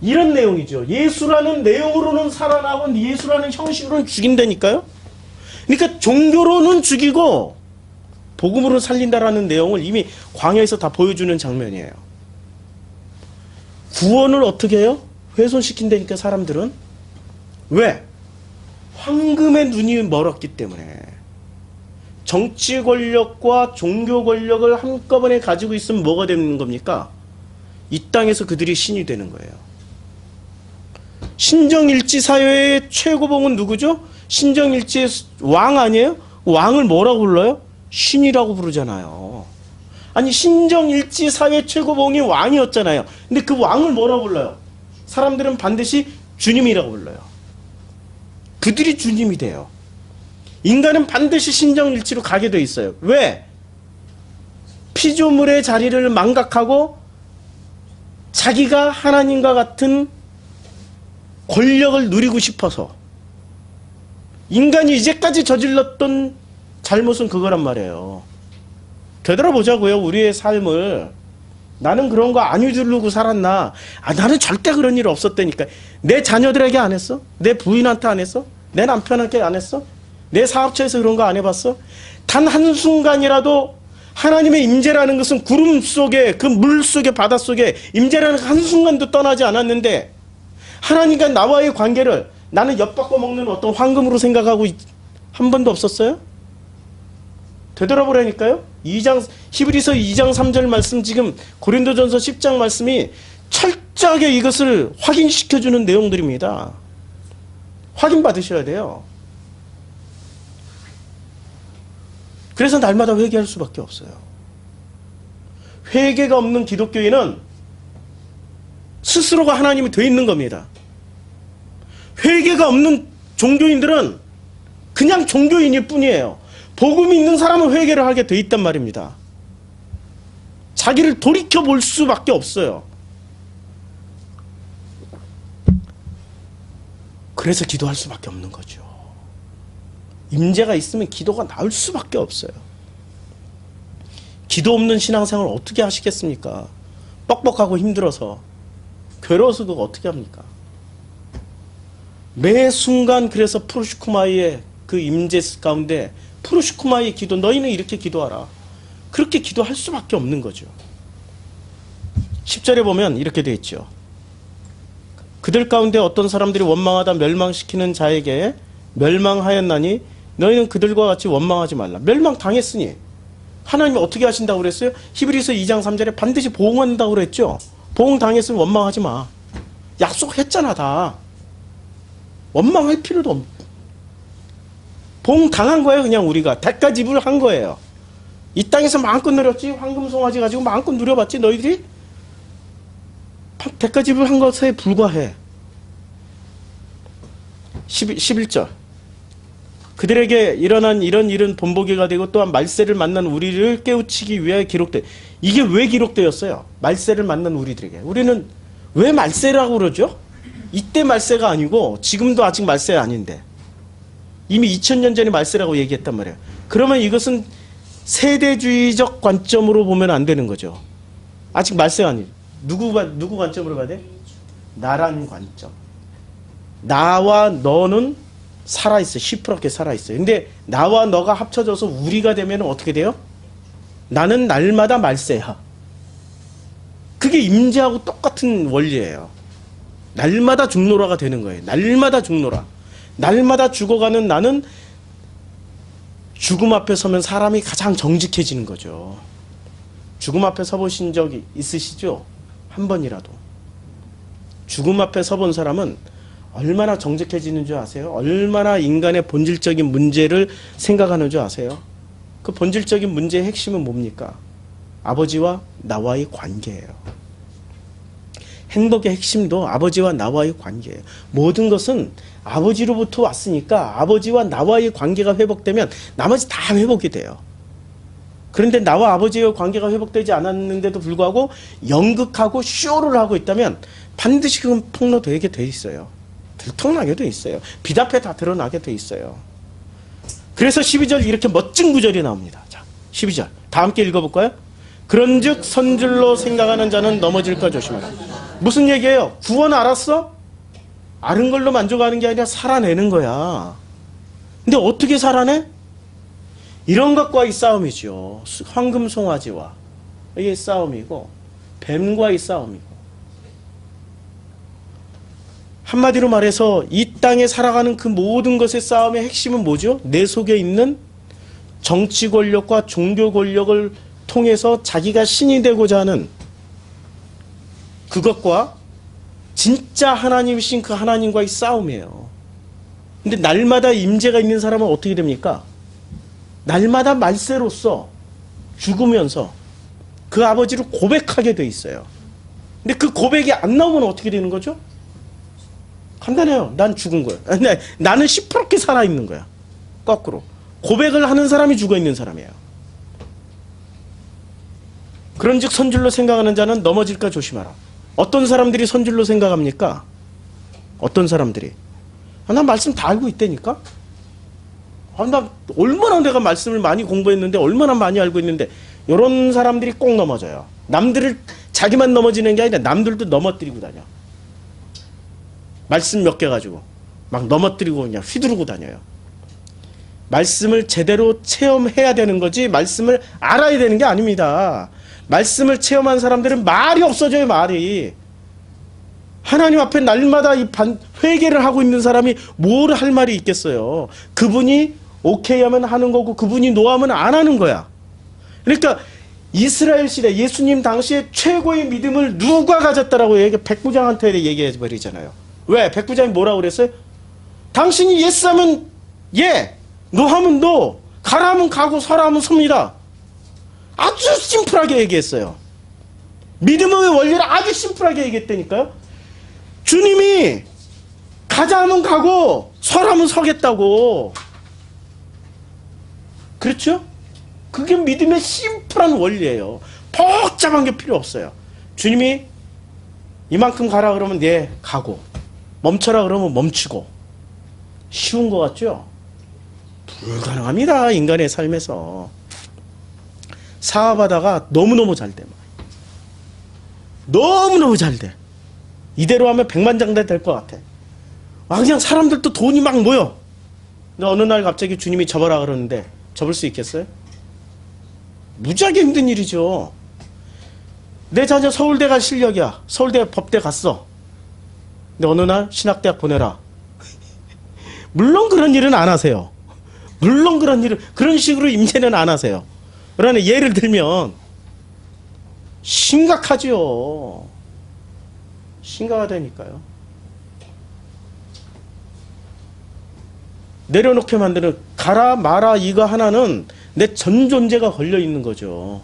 [SPEAKER 1] 이런 내용이죠. 예수라는 내용으로는 살아나고 예수라는 형식으로는 죽인다니까요. 그러니까 종교로는 죽이고 복음으로 살린다라는 내용을 이미 광야에서 다 보여주는 장면이에요. 구원을 어떻게 해요? 훼손시킨다니까 사람들은. 왜? 황금의 눈이 멀었기 때문에. 정치 권력과 종교 권력을 한꺼번에 가지고 있으면 뭐가 되는 겁니까? 이 땅에서 그들이 신이 되는 거예요. 신정일치 사회의 최고봉은 누구죠? 신정일치의 왕 아니에요? 왕을 뭐라고 불러요? 신이라고 부르잖아요. 아니 신정일치 사회 최고봉이 왕이었잖아요. 근데 그 왕을 뭐라고 불러요? 사람들은 반드시 주님이라고 불러요. 그들이 주님이 돼요. 인간은 반드시 신정일치로 가게 돼 있어요. 왜? 피조물의 자리를 망각하고 자기가 하나님과 같은 권력을 누리고 싶어서. 인간이 이제까지 저질렀던 잘못은 그거란 말이에요. 되돌아보자고요. 우리의 삶을. 나는 그런 거 안 휘두르고 살았나? 나는 절대 그런 일 없었다니까. 내 자녀들에게 안 했어? 내 부인한테 안 했어? 내 남편한테 안 했어? 내 사업처에서 그런 거 안 해봤어? 단 한순간이라도 하나님의 임재라는 것은 구름 속에, 그 물 속에, 바다 속에 임재라는 한순간도 떠나지 않았는데 하나님과 나와의 관계를 나는 엿바꿔 먹는 어떤 황금으로 생각하고 한 번도 없었어요? 되돌아보라니까요. 히브리서 2장 3절 말씀, 지금 고린도전서 10장 말씀이 철저하게 이것을 확인시켜주는 내용들입니다. 확인받으셔야 돼요. 그래서 날마다 회개할 수밖에 없어요. 회개가 없는 기독교인은 스스로가 하나님이 돼 있는 겁니다. 회개가 없는 종교인들은 그냥 종교인일 뿐이에요. 복음이 있는 사람은 회개를 하게 돼 있단 말입니다. 자기를 돌이켜볼 수밖에 없어요. 그래서 기도할 수밖에 없는 거죠. 임재가 있으면 기도가 나올 수밖에 없어요. 기도 없는 신앙생활을 어떻게 하시겠습니까? 뻑뻑하고 힘들어서, 괴로워서 그거 어떻게 합니까? 매 순간 그래서 프로시쿠마이의 그 임재 가운데 프로시쿠마이의 기도, 너희는 이렇게 기도하라. 그렇게 기도할 수밖에 없는 거죠. 10절에 보면 이렇게 되어 있죠. 그들 가운데 어떤 사람들이 원망하다 멸망시키는 자에게 멸망하였나니 너희는 그들과 같이 원망하지 말라. 멸망당했으니 하나님이 어떻게 하신다고 그랬어요? 히브리서 2장 3절에 반드시 보응한다고 그랬죠. 보응당했으면 원망하지 마. 약속했잖아 다. 원망할 필요도 없. 보응당한 거예요. 그냥 우리가 대가 지불한 거예요. 이 땅에서 마음껏 누렸지. 황금 송아지 가지고 마음껏 누려봤지. 너희들이 대가 지불한 것에 불과해. 11절 그들에게 일어난 이런 일은 본보기가 되고 또한 말세를 만난 우리를 깨우치기 위하여 기록돼. 이게 왜 기록되었어요? 말세를 만난 우리들에게. 우리는 왜 말세라고 그러죠? 이때 말세가 아니고 지금도 아직 말세 아닌데 이미 2000년 전에 말세라고 얘기했단 말이에요. 그러면 이것은 세대주의적 관점으로 보면 안 되는 거죠. 아직 말세가 아니에요. 누구 관점으로 봐야 돼? 나란 관점. 나와 너는 살아있어. 시퍼렇게 살아있어요. 근데 나와 너가 합쳐져서 우리가 되면 어떻게 돼요? 나는 날마다 말세야. 그게 임재하고 똑같은 원리예요. 날마다 죽노라가 되는 거예요. 날마다 죽노라. 날마다 죽어가는 나는 죽음 앞에 서면 사람이 가장 정직해지는 거죠. 죽음 앞에 서보신 적이 있으시죠? 한 번이라도. 죽음 앞에 서본 사람은 얼마나 정직해지는 줄 아세요? 얼마나 인간의 본질적인 문제를 생각하는 줄 아세요? 그 본질적인 문제의 핵심은 뭡니까? 아버지와 나와의 관계예요. 행복의 핵심도 아버지와 나와의 관계예요. 모든 것은 아버지로부터 왔으니까 아버지와 나와의 관계가 회복되면 나머지 다 회복이 돼요. 그런데 나와 아버지의 관계가 회복되지 않았는데도 불구하고 연극하고 쇼를 하고 있다면 반드시 그건 폭로되게 돼 있어요. 들통나게 돼 있어요. 빛 앞에 다 드러나게 돼 있어요. 그래서 12절 이렇게 멋진 구절이 나옵니다. 자, 12절 다 함께 읽어볼까요? 그런즉 선줄로 생각하는 자는 넘어질까 조심하라. 무슨 얘기예요? 구원 알았어? 아는 걸로 만족하는 게 아니라 살아내는 거야. 근데 어떻게 살아내? 이런 것과의 싸움이죠. 황금 송아지와 이 싸움이고 뱀과의 싸움이고. 한마디로 말해서 이 땅에 살아가는 그 모든 것의 싸움의 핵심은 뭐죠? 내 속에 있는 정치 권력과 종교 권력을 통해서 자기가 신이 되고자 하는 그것과 진짜 하나님이신 그 하나님과의 싸움이에요. 근데 날마다 임재가 있는 사람은 어떻게 됩니까? 날마다 말세로서 죽으면서 그 아버지를 고백하게 돼 있어요. 근데 그 고백이 안 나오면 어떻게 되는 거죠? 간단해요. 난 죽은 거야. 나는 시퍼렇게 살아있는 거야. 거꾸로. 고백을 하는 사람이 죽어있는 사람이에요. 그런즉 선줄로 생각하는 자는 넘어질까 조심하라. 어떤 사람들이 선줄로 생각합니까? 어떤 사람들이? 난 말씀 다 알고 있다니까? 나 얼마나 내가 말씀을 많이 공부했는데 얼마나 많이 알고 있는데 이런 사람들이 꼭 넘어져요. 남들을 자기만 넘어지는 게 아니라 남들도 넘어뜨리고 다녀. 말씀 몇 개 가지고 막 넘어뜨리고 그냥 휘두르고 다녀요. 말씀을 제대로 체험해야 되는 거지 말씀을 알아야 되는 게 아닙니다. 말씀을 체험한 사람들은 말이 없어져요. 말이. 하나님 앞에 날마다 회개를 하고 있는 사람이 뭘 할 말이 있겠어요. 그분이 오케이 하면 하는 거고 그분이 노하면 안 하는 거야. 그러니까 이스라엘 시대 예수님 당시에 최고의 믿음을 누가 가졌다라고 백부장한테 얘기해 버리잖아요. 왜? 백부장이 뭐라고 그랬어요? 당신이 예스 하면 예, 노 하면 노, 가라 하면 가고 서라 하면 섭니다. 아주 심플하게 얘기했어요. 믿음의 원리를 아주 심플하게 얘기했다니까요. 주님이 가자 하면 가고 서라 하면 서겠다고. 그렇죠? 그게 믿음의 심플한 원리예요. 복잡한 게 필요 없어요. 주님이 이만큼 가라 그러면 네 가고 멈춰라 그러면 멈추고. 쉬운 것 같죠? 불가능합니다. 인간의 삶에서. 사업하다가 너무너무 잘 돼. 너무너무 잘 돼. 이대로 하면 백만장자 될 것 같아. 그냥 사람들도 돈이 막 모여. 근데 어느 날 갑자기 주님이 접어라 그러는데 접을 수 있겠어요? 무지하게 힘든 일이죠. 내 자녀 서울대 갈 실력이야. 서울대 법대 갔어. 근데 어느 날 신학대학 보내라. 물론 그런 일은 안 하세요. 물론 그런 식으로 임재는 안 하세요. 그러나 예를 들면 심각하죠. 심각하다니까요. 내려놓게 만드는 가라 마라 이거 하나는 내 전 존재가 걸려 있는 거죠.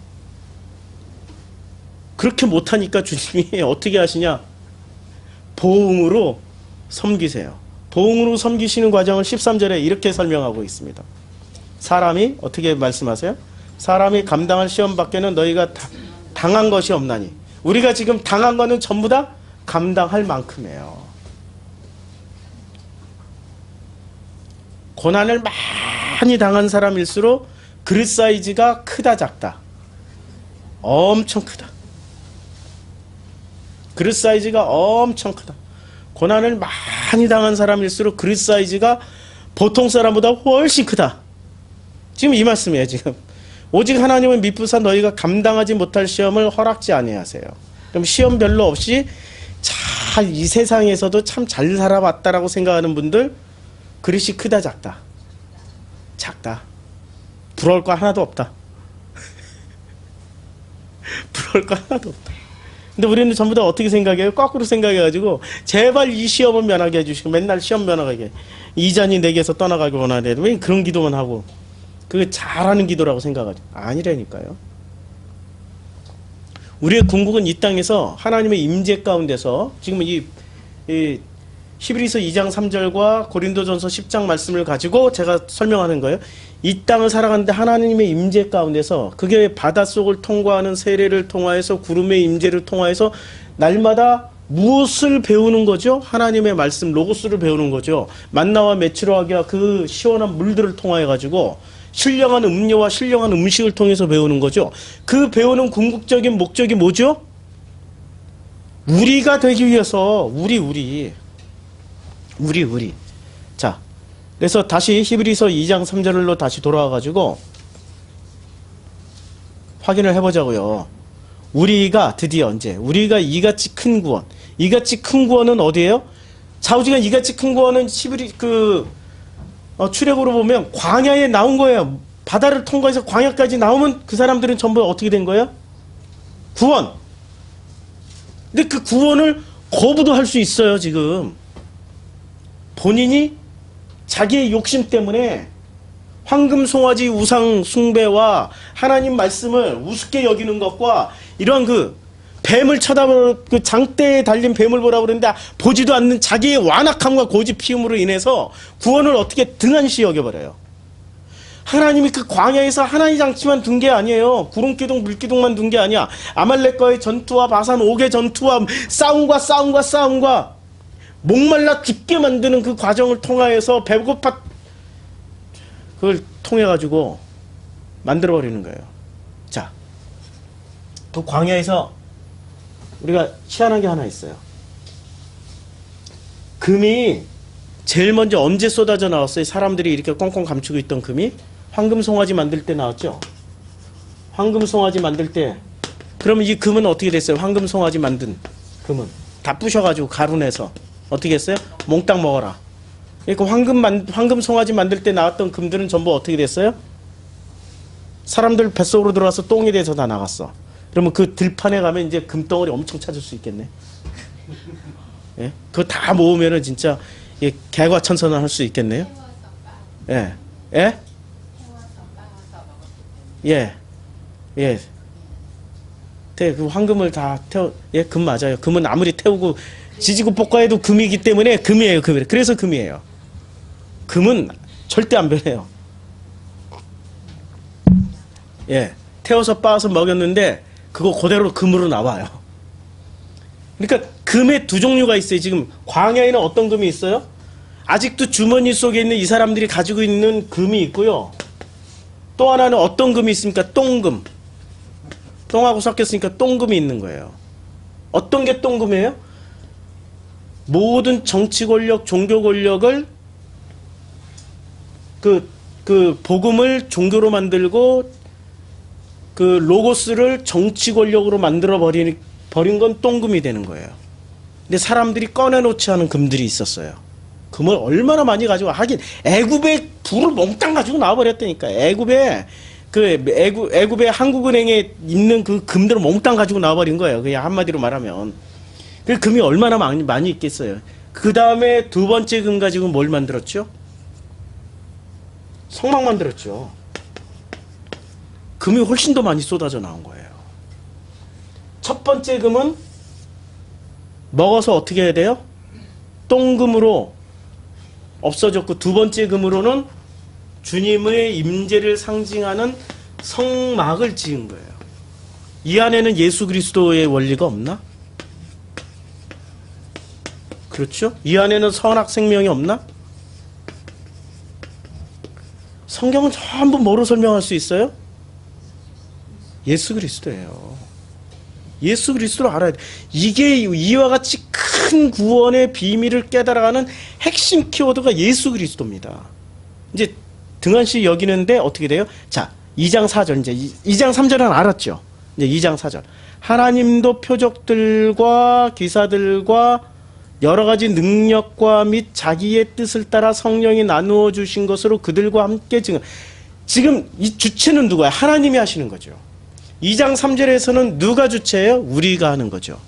[SPEAKER 1] 그렇게 못하니까 주님이 어떻게 하시냐? 보응으로 섬기세요. 보응으로 섬기시는 과정을 13절에 이렇게 설명하고 있습니다. 사람이 어떻게 말씀하세요? 사람이 감당할 시험 밖에는 너희가 당한 것이 없나니. 우리가 지금 당한 거는 전부 다 감당할 만큼이에요. 고난을 많이 당한 사람일수록 그릇 사이즈가 크다 작다. 엄청 크다. 그릇 사이즈가 엄청 크다. 고난을 많이 당한 사람일수록 그릇 사이즈가 보통 사람보다 훨씬 크다. 지금 이 말씀이에요. 지금 오직 하나님은 미쁘사 너희가 감당하지 못할 시험을 허락지 아니하세요. 그럼 시험 별로 없이 잘 이 세상에서도 참 잘 살아왔다라고 생각하는 분들 그릇이 크다 작다. 작다. 부러울 거 하나도 없다. 부러울 거 하나도 없다. 근데 우리는 전부 다 어떻게 생각해요? 거꾸로 생각해가지고 제발 이 시험은 면하게 해주시고 맨날 시험 면하게 이잔이 내게서 떠나가기 원하네. 왜 그런 기도만 하고 그게 잘하는 기도라고 생각하죠. 아니라니까요. 우리의 궁극은 이 땅에서 하나님의 임재 가운데서 지금 이 히브리서 2장 3절과 고린도전서 10장 말씀을 가지고 제가 설명하는 거예요. 이 땅을 살아가는데 하나님의 임재 가운데서 그게 바닷속을 통과하는 세례를 통하여서 구름의 임재를 통하여서 날마다 무엇을 배우는 거죠? 하나님의 말씀 로고스를 배우는 거죠. 만나와 메추라기와 그 시원한 물들을 통하여 가지고 신령한 음료와 신령한 음식을 통해서 배우는 거죠. 그 배우는 궁극적인 목적이 뭐죠? 우리가 되기 위해서 우리. 자, 그래서 다시 히브리서 2장 3절로 다시 돌아와가지고 확인을 해보자고요. 우리가 드디어 언제? 우리가 이같이 큰 구원. 이같이 큰 구원은 어디예요? 좌우지간 이같이 큰 구원은 출애굽으로 보면 광야에 나온 거예요. 바다를 통과해서 광야까지 나오면 그 사람들은 전부 어떻게 된 거예요? 구원. 근데 그 구원을 거부도 할 수 있어요, 지금. 본인이 자기의 욕심 때문에 황금 송아지 우상 숭배와 하나님 말씀을 우습게 여기는 것과 이러한 그 뱀을 쳐다보는 그 장대에 달린 뱀을 보라고 그러는데 보지도 않는 자기의 완악함과 고집 피움으로 인해서 구원을 어떻게 등한시 여겨버려요. 하나님이 그 광야에서 하나님 장치만 둔 게 아니에요. 구름기둥 물기둥만 둔 게 아니야. 아말렉과의 전투와 바산 옥의 전투와 싸움과 목말라 죽게 만드는 그 과정을 통하여서 배고파 그걸 통해 가지고 만들어 버리는 거예요. 자, 그 광야에서 우리가 희한한 게 하나 있어요. 금이 제일 먼저 언제 쏟아져 나왔어요? 사람들이 이렇게 꽁꽁 감추고 있던 금이 황금 송아지 만들 때 나왔죠. 황금 송아지 만들 때 그러면 이 금은 어떻게 됐어요? 황금 송아지 만든 금은 다 부셔가지고 가루 내서 어떻게 했어요? 몽땅 먹어라. 그러니까 황금 송아지 만들 때 나왔던 금들은 전부 어떻게 됐어요? 사람들 뱃속으로 들어와서 똥이 돼서 다 나갔어. 그러면 그 들판에 가면 이제 금덩어리 엄청 찾을 수 있겠네. 예? 그거 다 모으면은 진짜 예, 개과천선을 할 수 있겠네요. 예. 예? 예. 예. 그 황금을 다 예, 금 맞아요. 금은 아무리 태우고 지지고 볶아해도 금이기 때문에 금이에요, 금이에요. 그래서 금이에요. 금은 절대 안 변해요. 예. 태워서 빻아서 먹였는데 그거 그대로 금으로 나와요. 그러니까 금의 두 종류가 있어요. 지금 광야에는 어떤 금이 있어요? 아직도 주머니 속에 있는 이 사람들이 가지고 있는 금이 있고요. 또 하나는 어떤 금이 있습니까? 똥금. 똥하고 섞였으니까 똥금이 있는 거예요. 어떤 게 똥금이에요? 모든 정치 권력, 종교 권력을 그 복음을 종교로 만들고 그 로고스를 정치 권력으로 만들어 버린 건 똥금이 되는 거예요. 근데 사람들이 꺼내놓지 않은 금들이 있었어요. 금을 얼마나 많이 가지고 하긴 애굽에 불을 몽땅 가지고 나와버렸다니까. 애굽에 한국은행에 있는 그 금들을 몽땅 가지고 나와버린 거예요. 그냥 한마디로 말하면 그 금이 얼마나 많이 있겠어요. 그 다음에 두 번째 금 가지고 뭘 만들었죠? 성막 만들었죠. 금이 훨씬 더 많이 쏟아져 나온 거예요. 첫 번째 금은 먹어서 어떻게 해야 돼요? 똥금으로 없어졌고, 두 번째 금으로는 주님의 임재를 상징하는 성막을 지은 거예요. 이 안에는 예수 그리스도의 원리가 없나? 그렇죠? 이 안에는 선악 생명이 없나? 성경은 전부 뭐로 설명할 수 있어요? 예수 그리스도예요. 예수 그리스도를 알아야 돼. 이게 이와 같이 큰 구원의 비밀을 깨달아가는 핵심 키워드가 예수 그리스도입니다. 이제 등한시 여기는데 어떻게 돼요? 자, 2장 4절 이제 2장 3절은 알았죠. 이제 2장 4절. 하나님도 표적들과 기사들과 여러 가지 능력과 및 자기의 뜻을 따라 성령이 나누어 주신 것으로 그들과 함께 지금 이 주체는 누구야? 하나님이 하시는 거죠. 2장 3절에서는 누가 주체예요? 우리가 하는 거죠.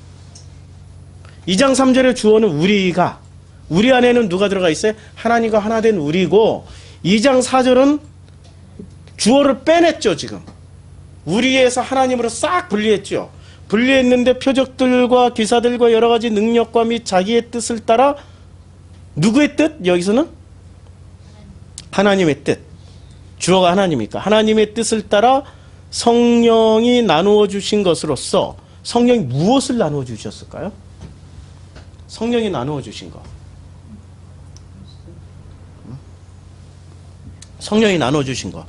[SPEAKER 1] 2장 3절의 주어는 우리 안에는 누가 들어가 있어요? 하나님과 하나 된 우리고, 2장 4절은 주어를 빼냈죠. 지금 우리에서 하나님으로 싹 분리했죠. 분리했는데 표적들과 기사들과 여러 가지 능력과 및 자기의 뜻을 따라, 누구의 뜻? 여기서는 하나님의 뜻. 주어가 하나님이니까 하나님의 뜻을 따라 성령이 나누어 주신 것으로서, 성령이 무엇을 나누어 주셨을까요? 성령이 나누어 주신 거. 성령이 나누어 주신 거.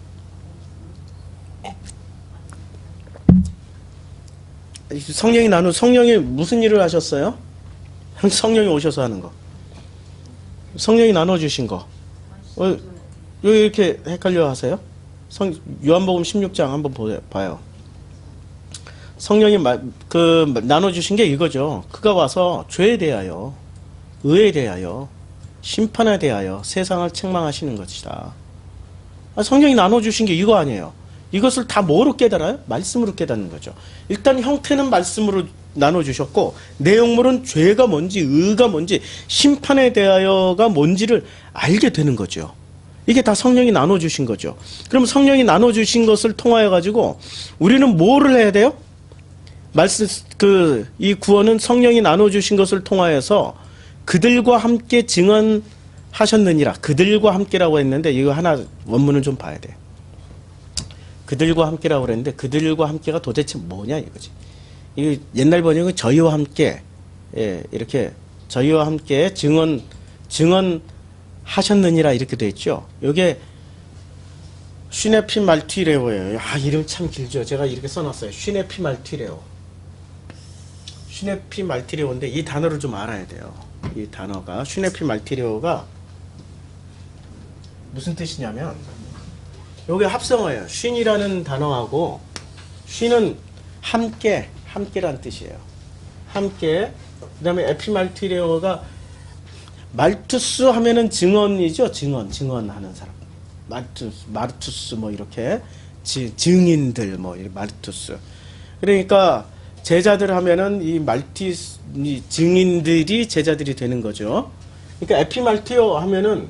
[SPEAKER 1] 성령이 무슨 일을 하셨어요? 성령이 오셔서 하는 거. 성령이 나눠 주신 거. 왜 이렇게 헷갈려 하세요? 요한복음 16장 한번 봐요. 성령이 나눠 주신 게 이거죠. 그가 와서 죄에 대하여, 의에 대하여, 심판에 대하여 세상을 책망하시는 것이다. 성령이 나눠 주신 게 이거 아니에요. 이것을 다 뭐로 깨달아요? 말씀으로 깨닫는 거죠. 일단 형태는 말씀으로 나눠주셨고, 내용물은 죄가 뭔지, 의가 뭔지, 심판에 대하여가 뭔지를 알게 되는 거죠. 이게 다 성령이 나눠주신 거죠. 그럼 성령이 나눠주신 것을 통하여 가지고 우리는 뭐를 해야 돼요? 이 구원은 성령이 나눠주신 것을 통하여서 그들과 함께 증언하셨느니라. 그들과 함께라고 했는데 이거 하나 원문을 좀 봐야 돼. 그들과 함께라고 그랬는데 그들과 함께가 도대체 뭐냐 이거지. 이 옛날 번역은 저희와 함께, 예, 이렇게 저희와 함께 증언하셨느니라 이렇게 돼 있죠. 이게 슈네피 말티레오예요. 아, 이름 참 길죠. 제가 이렇게 써놨어요. 슈네피 말티레오. 슈네피 말티레오인데 이 단어를 좀 알아야 돼요. 이 단어가 슈네피 말티레오가 무슨 뜻이냐면 여기 합성어예요. 쉰이라는 단어하고 쉰은 함께란 뜻이에요. 함께. 그다음에 에피말티레오가 말투스 하면은 증언이죠. 증언하는 사람. 마르투스 뭐 이렇게 증인들 뭐 마르투스. 그러니까 제자들 하면은 이 증인들이 제자들이 되는 거죠. 그러니까 에피말티레오 하면은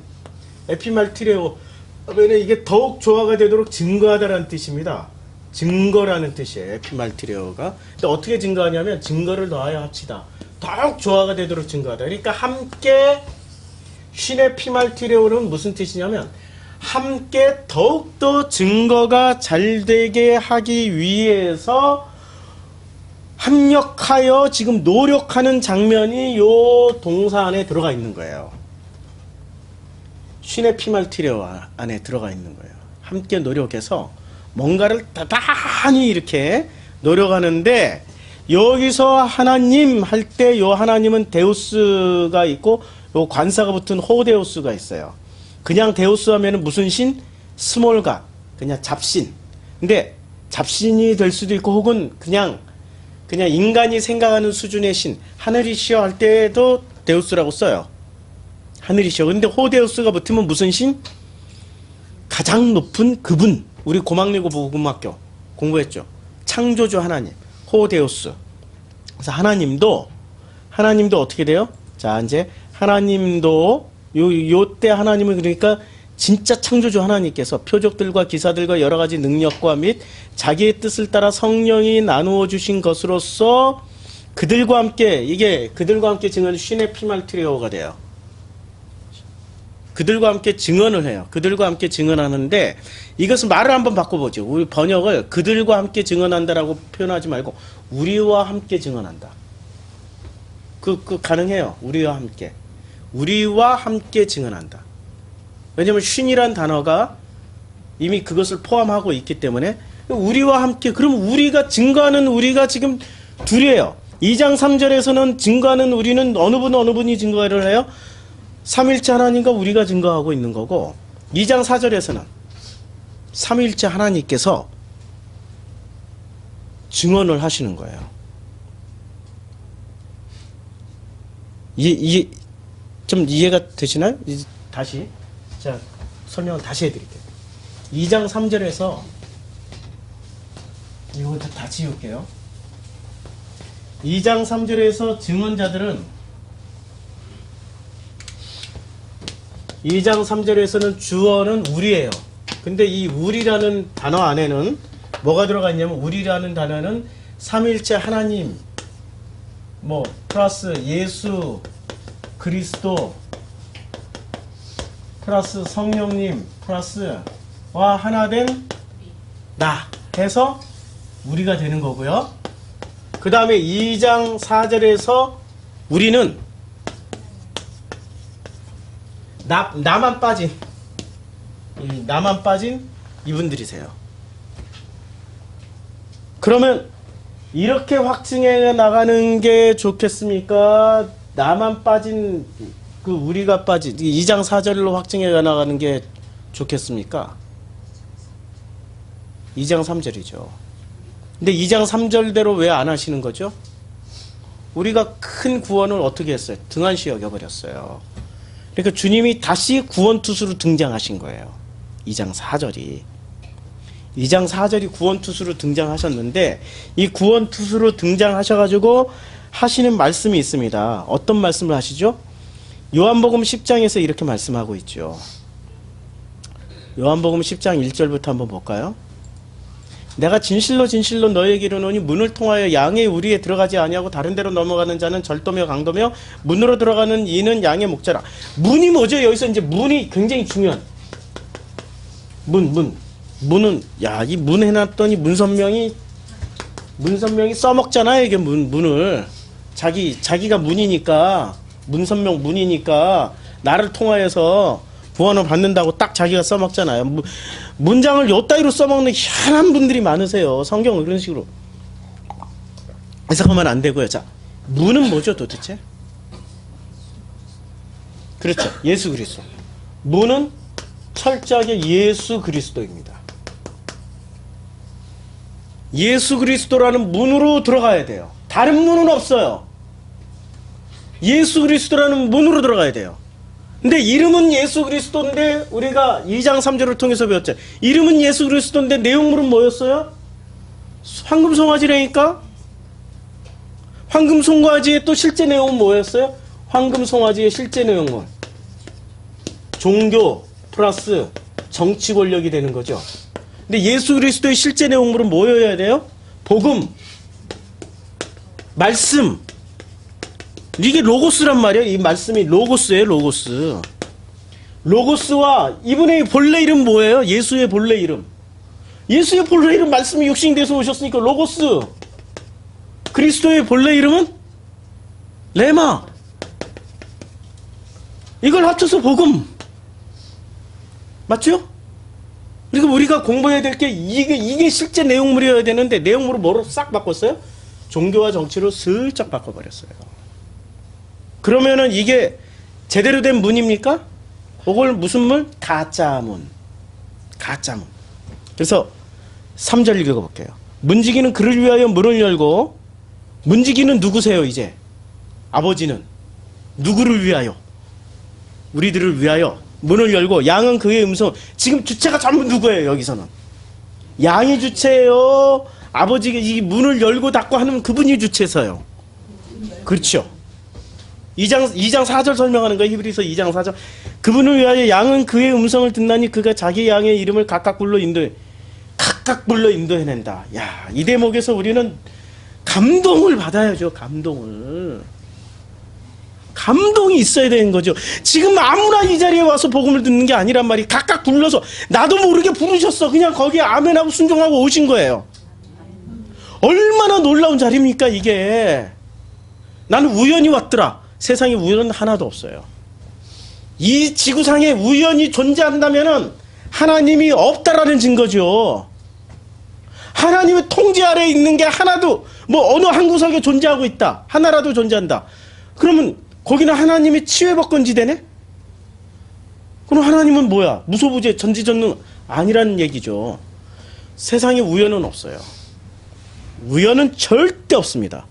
[SPEAKER 1] 이게 더욱 조화가 되도록 증거하다라는 뜻입니다. 증거라는 뜻이에요. 에피말티레오가. 근데 어떻게 증거하냐면 증거를 더하여 합치다. 더욱 조화가 되도록 증거하다. 그러니까 함께 슈네피말티레오는 무슨 뜻이냐면 함께 더욱더 증거가 잘 되게 하기 위해서 합력하여 지금 노력하는 장면이 요 동사 안에 들어가 있는 거예요. 슈네피말티레오 안에 들어가 있는 거예요. 함께 노력해서 뭔가를 다단히 이렇게 노력하는데 여기서 하나님 할 때 요 하나님은 데우스가 있고 요 관사가 붙은 호데우스가 있어요. 그냥 데우스 하면은 무슨 신? 스몰갓. 그냥 잡신. 근데 잡신이 될 수도 있고 혹은 그냥 인간이 생각하는 수준의 신. 하늘이시여 할 때도 데우스라고 써요. 하늘이시여. 근데 호데우스가 붙으면 무슨 신? 가장 높은 그분. 우리 고막리고 복음학교 공부했죠. 창조주 하나님. 호데우스. 그래서 하나님도 어떻게 돼요? 자, 이제 하나님도 요때 하나님은 그러니까 진짜 창조주 하나님께서 표적들과 기사들과 여러 가지 능력과 및 자기의 뜻을 따라 성령이 나누어 주신 것으로서 그들과 함께 증언 슈네피말티레오가 돼요. 그들과 함께 증언을 해요. 그들과 함께 증언하는데 이것은 말을 한번 바꿔보죠. 우리 번역을 그들과 함께 증언한다라고 표현하지 말고 우리와 함께 증언한다. 가능해요. 우리와 함께 증언한다. 왜냐하면 쉰이란 단어가 이미 그것을 포함하고 있기 때문에 우리와 함께. 그럼 우리가 증거하는 우리가 지금 둘이에요. 2장 3절에서는 증거하는 우리는 어느 분이 증거를 해요? 삼위일체 하나님과 우리가 증거하고 있는 거고 2장 4절에서는 삼위일체 하나님께서 증언을 하시는 거예요. 좀 이해가 되시나요? 다시 자 설명을 다시 해드릴게요. 2장 3절에서 이거 다 지울게요. 2장 3절에서 증언자들은 2장 3절에서는 주어는 우리예요. 근데 이 우리라는 단어 안에는 뭐가 들어가 있냐면 우리라는 단어는 삼위일체 하나님 뭐 플러스 예수 그리스도 플러스 성령님 플러스 와 하나 된 나 해서 우리가 되는 거고요. 그 다음에 2장 4절에서 우리는 나만 빠진 이분들이세요. 그러면 이렇게 확증해 나가는 게 좋겠습니까? 나만 빠진 우리가 빠진 2장 4절로 확증해 나가는 게 좋겠습니까? 2장 3절이죠. 근데 2장 3절대로 왜 안 하시는 거죠? 우리가 큰 구원을 어떻게 했어요? 등한시 여겨버렸어요. 그러니까 주님이 다시 구원투수로 등장하신 거예요. 2장 4절이. 2장 4절이 구원투수로 등장하셨는데 이 구원투수로 등장하셔가지고 하시는 말씀이 있습니다. 어떤 말씀을 하시죠? 요한복음 10장에서 이렇게 말씀하고 있죠. 요한복음 10장 1절부터 한번 볼까요? 내가 진실로 진실로 너에게 이르노니 문을 통하여 양의 우리에 들어가지 아니하고 다른 데로 넘어가는 자는 절도며 강도며 문으로 들어가는 이는 양의 목자라. 문이 뭐죠? 여기서 이제 문이 굉장히 중요한. 문은 이 문 해놨더니 문선명이 써먹잖아요. 이게 문을 자기가 문이니까 문선명 문이니까 나를 통하여서 구원을 받는다고 딱 자기가 써먹잖아요. 문장을 요 따위로 써먹는 희한한 분들이 많으세요. 성경을 그런 식으로 해석하면 안 되고요. 자, 문은 뭐죠 도대체? 그렇죠. 예수 그리스도. 문은 철저하게 예수 그리스도입니다. 예수 그리스도라는 문으로 들어가야 돼요. 다른 문은 없어요. 예수 그리스도라는 문으로 들어가야 돼요. 근데 이름은 예수 그리스도인데 우리가 2장 3절을 통해서 배웠죠. 이름은 예수 그리스도인데 내용물은 뭐였어요? 황금송아지라니까? 황금송아지의 또 실제 내용은 뭐였어요? 황금송아지의 실제 내용물. 종교 플러스 정치 권력이 되는 거죠. 근데 예수 그리스도의 실제 내용물은 뭐여야 돼요? 복음, 말씀. 이게 로고스란 말이에요. 이 말씀이 로고스예요. 로고스. 로고스와 이분의 본래 이름 뭐예요? 예수의 본래 이름. 예수의 본래 이름 말씀이 육신이 돼서 오셨으니까 로고스. 그리스도의 본래 이름은 레마. 이걸 합쳐서 복음. 맞죠? 그리고 우리가 공부해야 될 게 이게 실제 내용물이어야 되는데 내용물을 뭐로 싹 바꿨어요? 종교와 정치로 슬쩍 바꿔버렸어요. 그러면은 이게 제대로 된 문입니까? 그걸 무슨 문? 가짜문. 가짜문. 그래서 3절 읽어볼게요. 문지기는 그를 위하여 문을 열고, 문지기는 누구세요 이제? 아버지는 누구를 위하여? 우리들을 위하여 문을 열고 양은 그의 음성. 지금 주체가 전부 누구예요 여기서는? 양이 주체예요? 아버지가 이 문을 열고 닫고 하는 그분이 주체서요. 그렇죠. 2장 4절 설명하는 거예요. 히브리서 2장 4절. 그분을 위하여 양은 그의 음성을 듣나니 그가 자기 양의 이름을 각각 불러 인도해낸다. 야, 이 대목에서 우리는 감동을 받아야죠. 감동이 있어야 되는 거죠. 지금 아무나 이 자리에 와서 복음을 듣는 게 아니란 말이 각각 불러서 나도 모르게 부르셨어. 그냥 거기에 아멘하고 순종하고 오신 거예요. 얼마나 놀라운 자리입니까 이게. 나는 우연히 왔더라. 세상에 우연은 하나도 없어요. 이 지구상에 우연이 존재한다면은 하나님이 없다라는 증거죠. 하나님의 통제 아래에 있는 게 하나도 어느 한 구석에 존재하고 있다. 하나라도 존재한다. 그러면 거기는 하나님의 치외법권지대네? 그럼 하나님은 뭐야? 무소부재 전지전능 아니라는 얘기죠. 세상에 우연은 없어요. 우연은 절대 없습니다.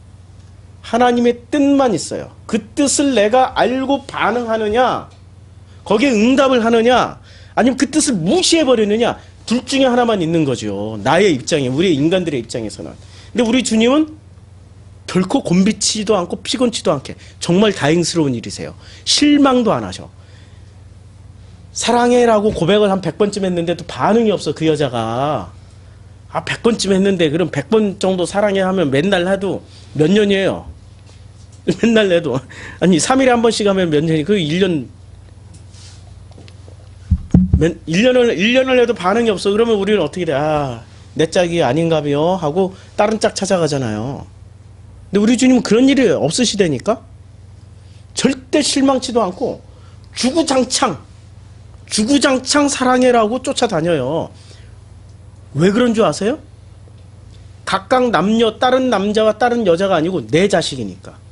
[SPEAKER 1] 하나님의 뜻만 있어요. 그 뜻을 내가 알고 반응하느냐, 거기에 응답을 하느냐, 아니면 그 뜻을 무시해버리느냐, 둘 중에 하나만 있는 거죠. 나의 입장에, 우리 인간들의 입장에서는. 근데 우리 주님은 결코 곤비치지도 않고 피곤치도 않게 정말 다행스러운 일이세요. 실망도 안 하셔. 사랑해라고 고백을 한 100번쯤 했는데도 반응이 없어. 그 여자가 100번쯤 했는데 그럼 100번 정도 사랑해 하면 맨날 해도 몇 년이에요? 맨날 해도 아니 3일에 한 번씩 하면 몇 년이? 그 1년을 해도 반응이 없어. 그러면 우리는 어떻게 돼? 내 짝이 아닌가며 하고 다른 짝 찾아가잖아요. 근데 우리 주님은 그런 일이 없으시다니까? 절대 실망치도 않고 주구장창 사랑해라고 쫓아다녀요. 왜 그런 줄 아세요? 각각 남녀, 다른 남자와 다른 여자가 아니고 내 자식이니까.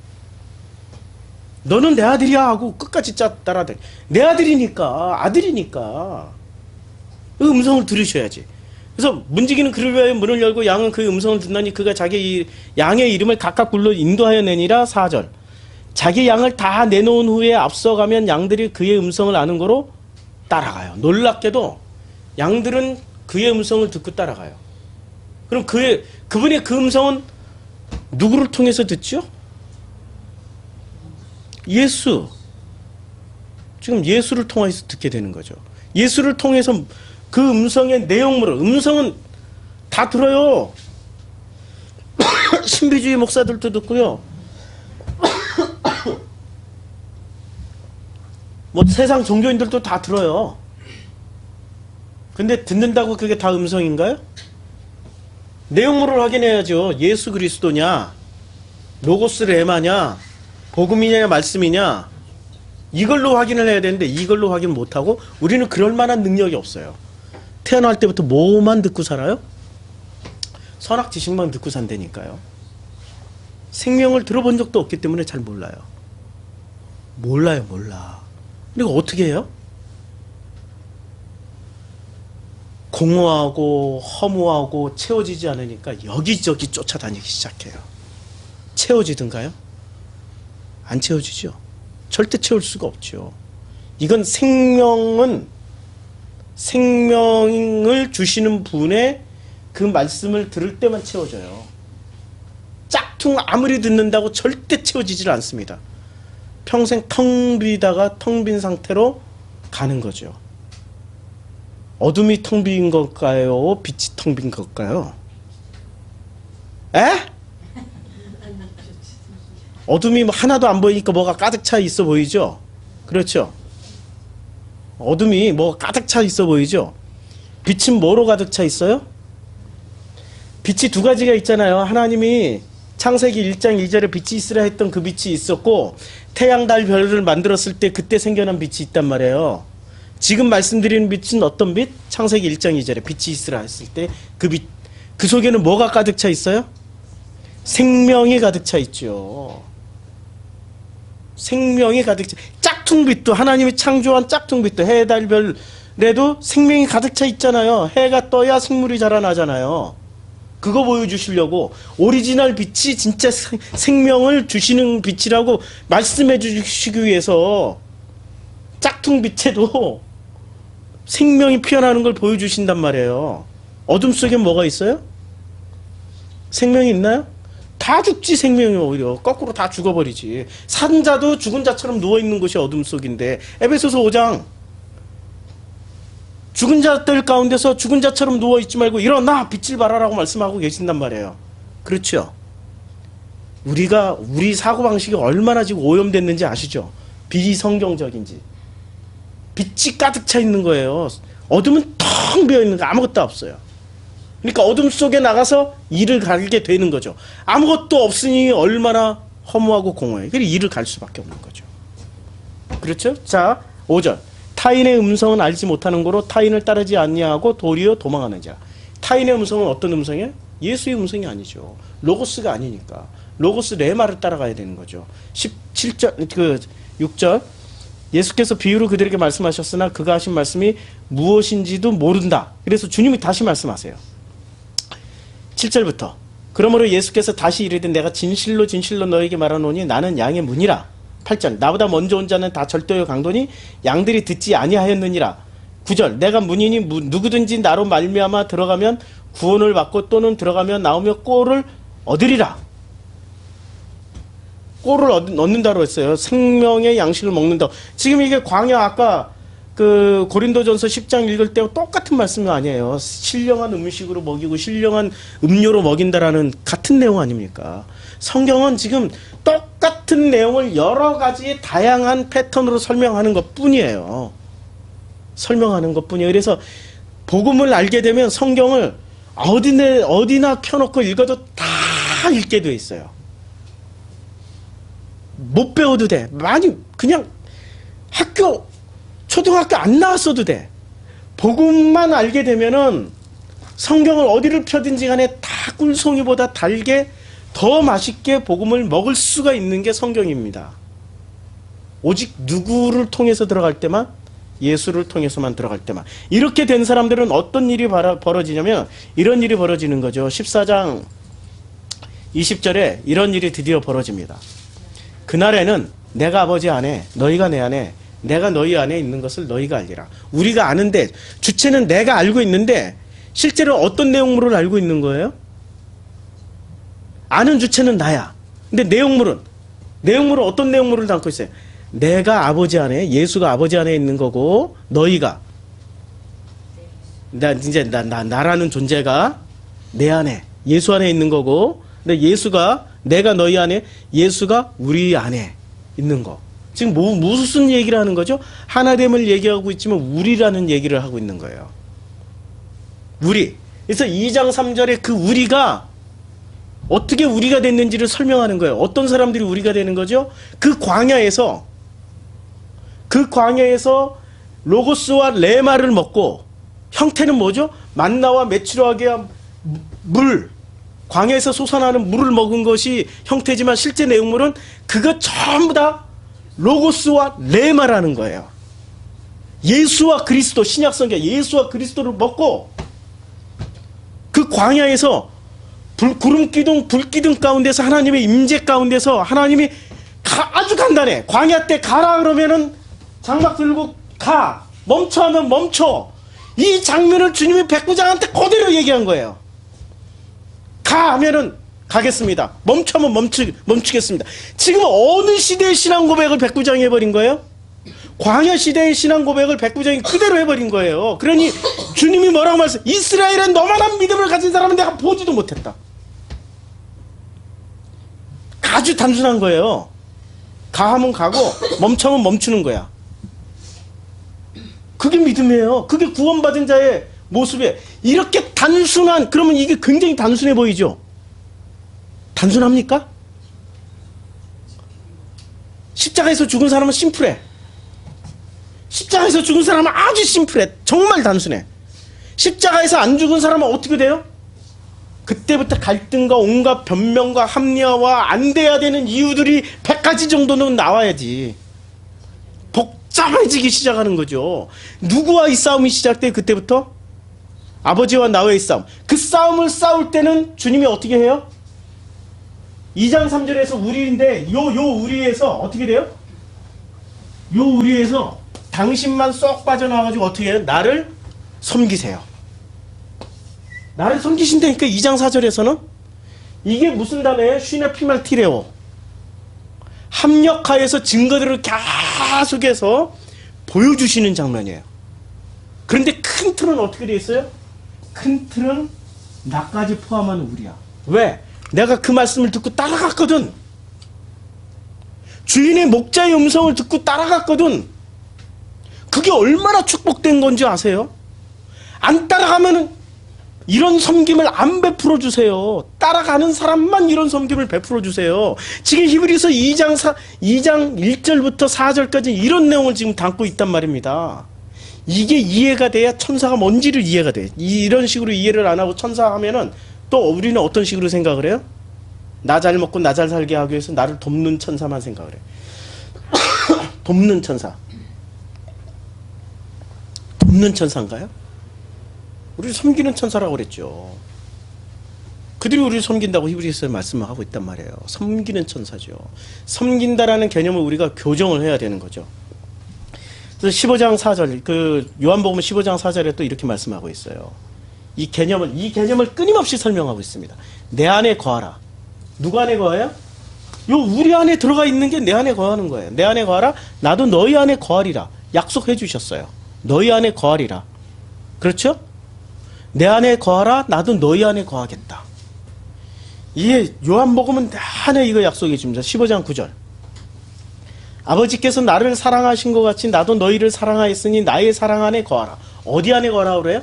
[SPEAKER 1] 너는 내 아들이야 하고 끝까지 따라다니. 내 아들이니까, 아들이니까. 그 음성을 들으셔야지. 그래서 문지기는 그를 위하여 문을 열고 양은 그의 음성을 듣나니 그가 자기 양의 이름을 각각 불러 인도하여 내니라. 4절. 자기 양을 다 내놓은 후에 앞서가면 양들이 그의 음성을 아는 거로 따라가요. 놀랍게도 양들은 그의 음성을 듣고 따라가요. 그럼 그분의 그 음성은 누구를 통해서 듣죠? 예수. 지금 예수를 통해서 듣게 되는 거죠. 예수를 통해서 그 음성의 내용물을, 음성은 다 들어요. 신비주의 목사들도 듣고요. 뭐 세상 종교인들도 다 들어요. 근데 듣는다고 그게 다 음성인가요? 내용물을 확인해야죠. 예수 그리스도냐, 로고스 레마냐, 복음이냐 말씀이냐, 이걸로 확인을 해야 되는데 이걸로 확인 못하고 우리는 그럴 만한 능력이 없어요. 태어날 때부터 뭐만 듣고 살아요? 선악 지식만 듣고 산다니까요. 생명을 들어본 적도 없기 때문에 잘 몰라요. 몰라. 그리고 어떻게 해요? 공허하고 허무하고 채워지지 않으니까 여기저기 쫓아다니기 시작해요. 채워지든가요? 안 채워지죠. 절대 채울 수가 없죠. 이건 생명을 주시는 분의 그 말씀을 들을 때만 채워져요. 짝퉁 아무리 듣는다고 절대 채워지질 않습니다. 평생 텅 비다가 텅 빈 상태로 가는 거죠. 어둠이 텅 빈 걸까요? 빛이 텅 빈 걸까요? 에? 어둠이 하나도 안 보이니까 뭐가 가득 차 있어 보이죠? 그렇죠? 어둠이 뭐가 가득 차 있어 보이죠? 빛은 뭐로 가득 차 있어요? 빛이 두 가지가 있잖아요. 하나님이 창세기 1장 2절에 빛이 있으라 했던 그 빛이 있었고, 태양, 달, 별을 만들었을 때 그때 생겨난 빛이 있단 말이에요. 지금 말씀드리는 빛은 어떤 빛? 창세기 1장 2절에 빛이 있으라 했을 때 그 빛, 그 속에는 뭐가 가득 차 있어요? 생명이 가득 차 있죠. 생명이 가득 차, 짝퉁빛도, 하나님이 창조한 짝퉁빛도, 해, 달, 별에도 생명이 가득 차 있잖아요. 해가 떠야 생물이 자라나잖아요. 그거 보여주시려고 오리지널 빛이 진짜 생명을 주시는 빛이라고 말씀해 주시기 위해서 짝퉁빛에도 생명이 피어나는 걸 보여주신단 말이에요. 어둠 속에 뭐가 있어요? 생명이 있나요? 다 죽지. 생명이 오히려 거꾸로 다 죽어버리지. 산 자도 죽은 자처럼 누워있는 곳이 어둠 속인데, 에베소서 5장 죽은 자들 가운데서 죽은 자처럼 누워있지 말고 일어나 빛을 발하라고 말씀하고 계신단 말이에요. 그렇죠? 우리 사고방식이 얼마나 지금 오염됐는지 아시죠? 비성경적인지. 빛이 가득 차 있는 거예요. 어둠은 텅 비어있는 거, 아무것도 없어요. 그러니까 어둠 속에 나가서 일을 갈게 되는 거죠. 아무것도 없으니 얼마나 허무하고 공허해요. 그래서 일을 갈 수밖에 없는 거죠. 그렇죠? 자, 5절. 타인의 음성은 알지 못하는 거로 타인을 따르지 아니하고 도리어 도망하는 자. 타인의 음성은 어떤 음성이에요? 예수의 음성이 아니죠. 로고스가 아니니까. 로고스 레마를 따라가야 되는 거죠. 17절, 6절. 예수께서 비유로 그들에게 말씀하셨으나 그가 하신 말씀이 무엇인지도 모른다. 그래서 주님이 다시 말씀하세요. 7절부터. 그러므로 예수께서 다시 이르되 내가 진실로 너에게 말하노니 나는 양의 문이라. 8절. 나보다 먼저 온 자는 다 절도요 강도니 양들이 듣지 아니하였느니라. 9절. 내가 문이니 누구든지 나로 말미암아 들어가면 구원을 받고 또는 들어가면 나오며 꼴을 얻으리라. 꼴을 얻는다고 했어요. 생명의 양식을 먹는다. 지금 이게 광야, 아까 그 고린도전서 10장 읽을 때와 똑같은 말씀이 아니에요. 신령한 음식으로 먹이고 신령한 음료로 먹인다라는 같은 내용 아닙니까? 성경은 지금 똑같은 내용을 여러 가지의 다양한 패턴으로 설명하는 것 뿐이에요. 설명하는 것 뿐이에요. 그래서 복음을 알게 되면 성경을 어디나 켜놓고 읽어도 다 읽게 돼 있어요. 못 배워도 돼. 많이 그냥 초등학교 안 나왔어도 돼. 복음만 알게 되면은 성경을 어디를 펴든지 간에 다 꿀송이보다 달게 더 맛있게 복음을 먹을 수가 있는 게 성경입니다. 오직 누구를 통해서 들어갈 때만, 예수를 통해서만 들어갈 때만. 이렇게 된 사람들은 어떤 일이 벌어지냐면 이런 일이 벌어지는 거죠. 14장 20절에 이런 일이 드디어 벌어집니다. 그날에는 내가 아버지 안에 너희가 내 안에 내가 너희 안에 있는 것을 너희가 알리라. 우리가 아는데, 주체는 내가 알고 있는데 실제로 어떤 내용물을 알고 있는 거예요? 아는 주체는 나야. 근데 내용물은 어떤 내용물을 담고 있어요? 내가 아버지 안에, 예수가 아버지 안에 있는 거고, 너희가 나라는 존재가 내 안에, 예수 안에 있는 거고, 근데 예수가, 내가 너희 안에, 예수가 우리 안에 있는 거. 지금 무슨 얘기를 하는 거죠? 하나됨을 얘기하고 있지만 우리라는 얘기를 하고 있는 거예요. 우리. 그래서 2장 3절에 그 우리가 어떻게 우리가 됐는지를 설명하는 거예요. 어떤 사람들이 우리가 되는 거죠? 그 광야에서 로고스와 레마를 먹고, 형태는 뭐죠? 만나와 메추라기와 물, 광야에서 솟아나는 물을 먹은 것이 형태지만 실제 내용물은 그것 전부 다 로고스와 레마라는 거예요. 예수와 그리스도, 신약성경 예수와 그리스도를 먹고 그 광야에서 구름기둥, 불기둥 가운데서 하나님의 임재 가운데서 하나님이 아주 간단해. 광야 때 가라 그러면은 장막 들고 가. 멈춰 하면 멈춰. 이 장면을 주님이 백부장한테 그대로 얘기한 거예요. 가 하면은 가겠습니다. 멈춰 하면 멈추겠습니다. 지금 어느 시대의 신앙 고백을 백부장이 해버린 거예요? 광야 시대의 신앙 고백을 백부장이 그대로 해버린 거예요. 그러니 주님이 뭐라고 말씀? 이스라엘은 너만한 믿음을 가진 사람은 내가 보지도 못했다. 아주 단순한 거예요. 가 하면 가고 멈춰 하면 멈추는 거야. 그게 믿음이에요. 그게 구원받은 자의 모습이에요. 이렇게 단순한, 그러면 이게 굉장히 단순해 보이죠? 단순합니까? 십자가에서 죽은 사람은 심플해. 십자가에서 죽은 사람은 아주 심플해. 정말 단순해. 십자가에서 안 죽은 사람은 어떻게 돼요? 그때부터 갈등과 온갖 변명과 합리화와 안 돼야 되는 이유들이 100가지 정도는 나와야지. 복잡해지기 시작하는 거죠. 누구와 이 싸움이 시작돼? 그때부터? 아버지와 나와의 싸움. 그 싸움을 싸울 때는 주님이 어떻게 해요? 2장 3절에서 우리인데 요 우리에서 어떻게 돼요? 요 우리에서 당신만 쏙 빠져나와가지고 어떻게 해요? 나를 섬기세요. 나를 섬기신다니까. 2장 4절에서는 이게 무슨 단어예요? 쉬나 피말티레오. 합력하여서 증거들을 계속해서 보여주시는 장면이에요. 그런데 큰 틀은 어떻게 되어 있어요? 큰 틀은 나까지 포함한 우리야. 왜? 내가 그 말씀을 듣고 따라갔거든. 주인의 목자의 음성을 듣고 따라갔거든. 그게 얼마나 축복된 건지 아세요? 안 따라가면은 이런 섬김을 안 베풀어 주세요. 따라가는 사람만 이런 섬김을 베풀어 주세요. 지금 히브리서 2장 1절부터 4절까지 이런 내용을 지금 담고 있단 말입니다. 이게 이해가 돼야 천사가 뭔지를 이해가 돼. 이런 식으로 이해를 안 하고 천사 하면은 또 우리는 어떤 식으로 생각을 해요? 나 잘 먹고 나 잘 살게 하기 위해서 나를 돕는 천사만 생각을 해. 돕는 천사. 돕는 천사인가요? 우리를 섬기는 천사라고 그랬죠. 그들이 우리를 섬긴다고 히브리서에 말씀을 하고 있단 말이에요. 섬기는 천사죠. 섬긴다라는 개념을 우리가 교정을 해야 되는 거죠. 그래서 15장 4절, 그 요한복음 15장 4절에 또 이렇게 말씀하고 있어요. 이 개념을 끊임없이 설명하고 있습니다. 내 안에 거하라. 누구 안에 거해요? 요 우리 안에 들어가 있는 게 내 안에 거하는 거예요. 내 안에 거하라. 나도 너희 안에 거하리라. 약속해 주셨어요. 너희 안에 거하리라. 그렇죠? 내 안에 거하라. 나도 너희 안에 거하겠다. 이게 요한복음은 내내 이거 약속해 줍니다. 15장 9절. 아버지께서 나를 사랑하신 것 같이 나도 너희를 사랑하였으니 나의 사랑 안에 거하라. 어디 안에 거하라고 그래요?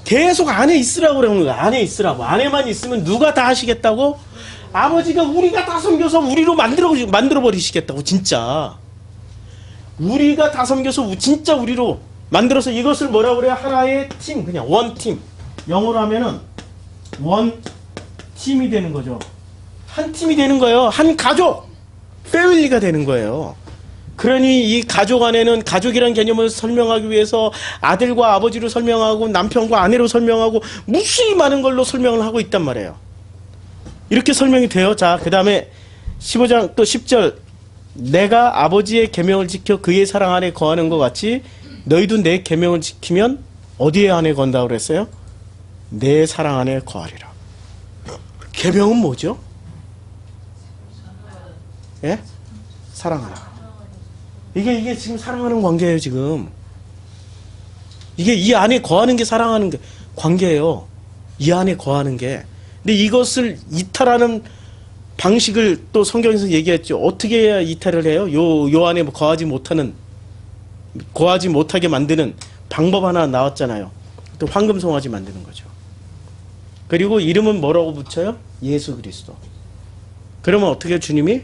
[SPEAKER 1] 계속 안에 있으라고 그러는 거예요. 안에 있으라고. 안에만 있으면 누가 다 하시겠다고? 아버지가 우리가 다 섬겨서 우리로 만들어 버리시겠다고. 진짜 우리가 다 섬겨서 진짜 우리로 만들어서 이것을 뭐라고 그래요? 하나의 팀, 그냥 원팀. 영어로 하면은 원팀이 되는 거죠. 한 팀이 되는 거예요. 한 가족, 패밀리가 되는 거예요. 그러니 이 가족 안에는 가족이라는 개념을 설명하기 위해서 아들과 아버지로 설명하고 남편과 아내로 설명하고 무수히 많은 걸로 설명을 하고 있단 말이에요. 이렇게 설명이 돼요. 자, 그 다음에 15장 또 10절. 내가 아버지의 계명을 지켜 그의 사랑 안에 거하는 것 같이 너희도 내 계명을 지키면 어디에 안에 건다고 그랬어요? 내 사랑 안에 거하리라. 계명은 뭐죠? 예? 사랑하라. 이게 지금 사랑하는 관계예요, 지금. 이게 이 안에 거하는 게 사랑하는 게 관계예요. 이 안에 거하는 게. 근데 이것을 이탈하는 방식을 또 성경에서 얘기했죠. 어떻게 해야 이탈을 해요? 요 안에 거하지 못하게 만드는 방법 하나 나왔잖아요. 또 황금송아지 만드는 거죠. 그리고 이름은 뭐라고 붙여요? 예수 그리스도. 그러면 어떻게 주님이?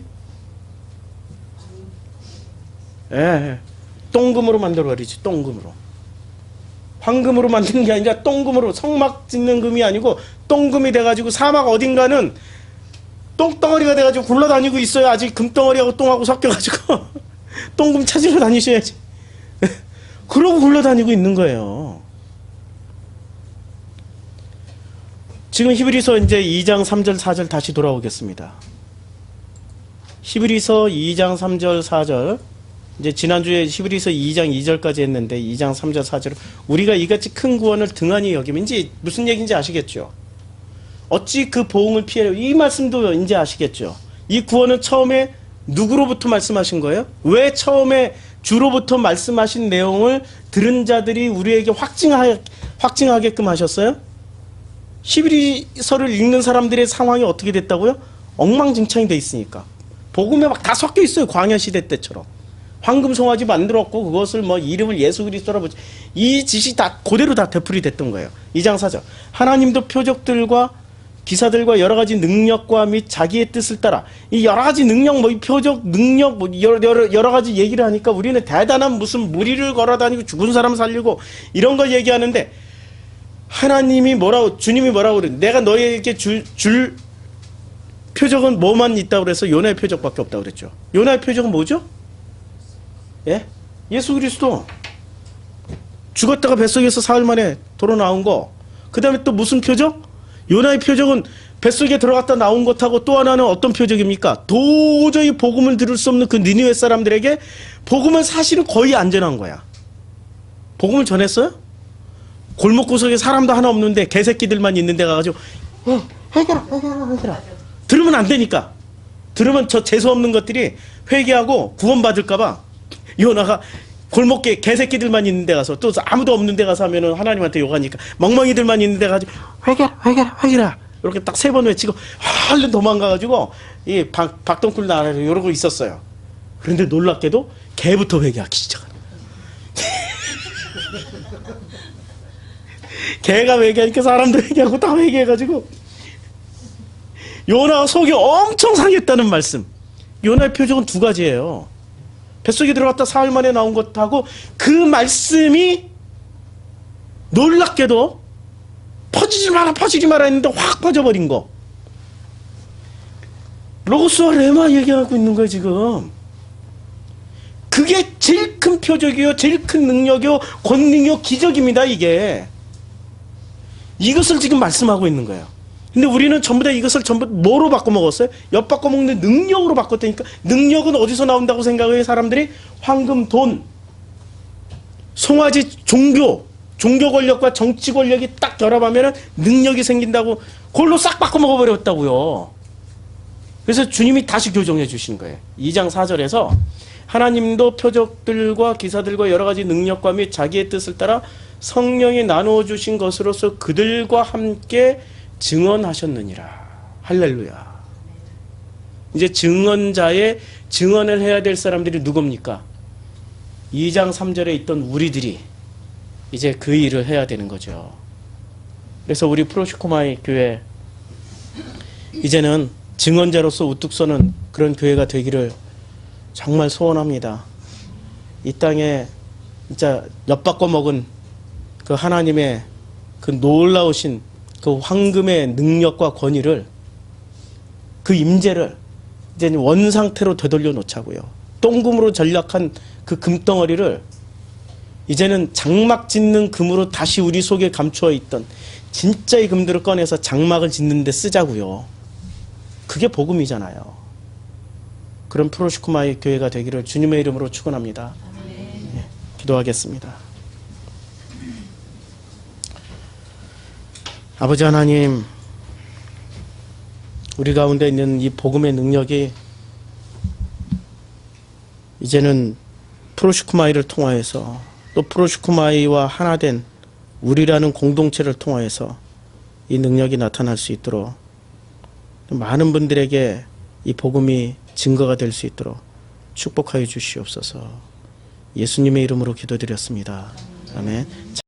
[SPEAKER 1] 똥금으로 만들어버리지. 똥금으로. 황금으로 만드는 게 아니라 똥금으로, 성막 짓는 금이 아니고 똥금이 돼가지고 사막 어딘가는 똥덩어리가 돼가지고 굴러다니고 있어요. 아직 금덩어리하고 똥하고 섞여가지고 똥금 찾으러 다니셔야지. 그러고 굴러다니고 있는 거예요. 지금 히브리서 이제 2장 3절 4절 다시 돌아오겠습니다. 히브리서 2장 3절 4절, 이제 지난주에 히브리서 2장 2절까지 했는데 2장 3절 4절, 우리가 이같이 큰 구원을 등한히 여기면 이제 무슨 얘기인지 아시겠죠? 어찌 그 보응을 피하려, 이 말씀도 이제 아시겠죠? 이 구원은 처음에 누구로부터 말씀하신 거예요? 왜 처음에 주로부터 말씀하신 내용을 들은 자들이 우리에게 확증하게끔 하셨어요? 히브리서를 읽는 사람들의 상황이 어떻게 됐다고요? 엉망진창이 돼 있으니까. 복음에 막 다 섞여 있어요. 광야 시대 때처럼. 황금송아지 만들었고 그것을 뭐 이름을 예수 그리스도라고, 이 짓이 다 그대로 다 되풀이 됐던 거예요. 2장 4절. 하나님도 표적들과 기사들과 여러 가지 능력과 및 자기의 뜻을 따라, 이 여러 가지 능력, 뭐 이 표적 능력, 뭐 여러 가지 얘기를 하니까 우리는 대단한 무슨 무리를 걸어다니고 죽은 사람 살리고 이런 걸 얘기하는데, 하나님이 뭐라고, 주님이 뭐라고 그래? 내가 너희에게 줄 표적은 뭐만 있다고 그래서 요나의 표적밖에 없다고 그랬죠. 요나의 표적은 뭐죠? 예? 예수 그리스도. 죽었다가 뱃속에서 사흘 만에 돌아 나온 거. 그 다음에 또 무슨 표적? 요나의 표적은 뱃속에 들어갔다 나온 것하고, 또 하나는 어떤 표적입니까? 도저히 복음을 들을 수 없는 그 니느웨 사람들에게 복음은 사실은 거의 안전한 거야. 복음을 전했어요? 골목구석에 사람도 하나 없는데 개새끼들만 있는 데 가가지고 회개라. 들으면 안 되니까. 들으면 저 재수없는 것들이 회개하고 구원받을까봐 요나가 골목에 개새끼들만 있는 데 가서, 또 아무도 없는 데 가서 하면은 하나님한테 욕하니까 멍멍이들만 있는 데 가지고 회개라 이렇게 딱 3번 외치고 얼른 도망가가지고 이 박동굴 나라를 이러고 있었어요. 그런데 놀랍게도 개부터 회개하기 시작하는 개가 회개하니까 사람도 회개하고 다 회개해가지고 요나 속이 엄청 상했다는 말씀. 요나의 표적은 2가지예요. 뱃속에 들어갔다 사흘 만에 나온 것하고, 그 말씀이 놀랍게도 퍼지지 마라 했는데 확 퍼져버린 거. 로고스와 레마 얘기하고 있는 거예요 지금. 그게 제일 큰 표적이요, 제일 큰 능력이요, 권능이요, 기적입니다. 이게 이것을 지금 말씀하고 있는 거예요. 근데 우리는 전부 다 이것을 전부 뭐로 바꿔먹었어요? 엿바꿔먹는 능력으로 바꿨다니까. 능력은 어디서 나온다고 생각해요 사람들이? 황금, 돈, 송아지, 종교 권력과 정치 권력이 딱 결합하면 능력이 생긴다고, 그걸로 싹 바꿔먹어버렸다고요. 그래서 주님이 다시 교정해 주신 거예요. 2장 4절에서 하나님도 표적들과 기사들과 여러 가지 능력과 및 자기의 뜻을 따라 성령이 나누어 주신 것으로서 그들과 함께 증언하셨느니라. 할렐루야. 이제 증언자의 증언을 해야 될 사람들이 누굽니까? 2장 3절에 있던 우리들이 이제 그 일을 해야 되는 거죠. 그래서 우리 프로시코마이 교회, 이제는 증언자로서 우뚝 서는 그런 교회가 되기를 정말 소원합니다. 이 땅에 진짜 엿바꿔 먹은 그 하나님의 그 놀라우신 그 황금의 능력과 권위를, 그 임재를 이제 원상태로 되돌려 놓자고요. 똥금으로 전락한 그 금덩어리를 이제는 장막 짓는 금으로 다시 우리 속에 감추어 있던 진짜의 금들을 꺼내서 장막을 짓는 데 쓰자고요. 그게 복음이잖아요. 그런 프로시코마의 교회가 되기를 주님의 이름으로 축원합니다. 네, 기도하겠습니다. 아버지 하나님, 우리 가운데 있는 이 복음의 능력이 이제는 프로시코마이를 통하여서 또 프로슈크마이와 하나된 우리라는 공동체를 통하여서 이 능력이 나타날 수 있도록 많은 분들에게 이 복음이 증거가 될 수 있도록 축복하여 주시옵소서. 예수님의 이름으로 기도드렸습니다. 아멘.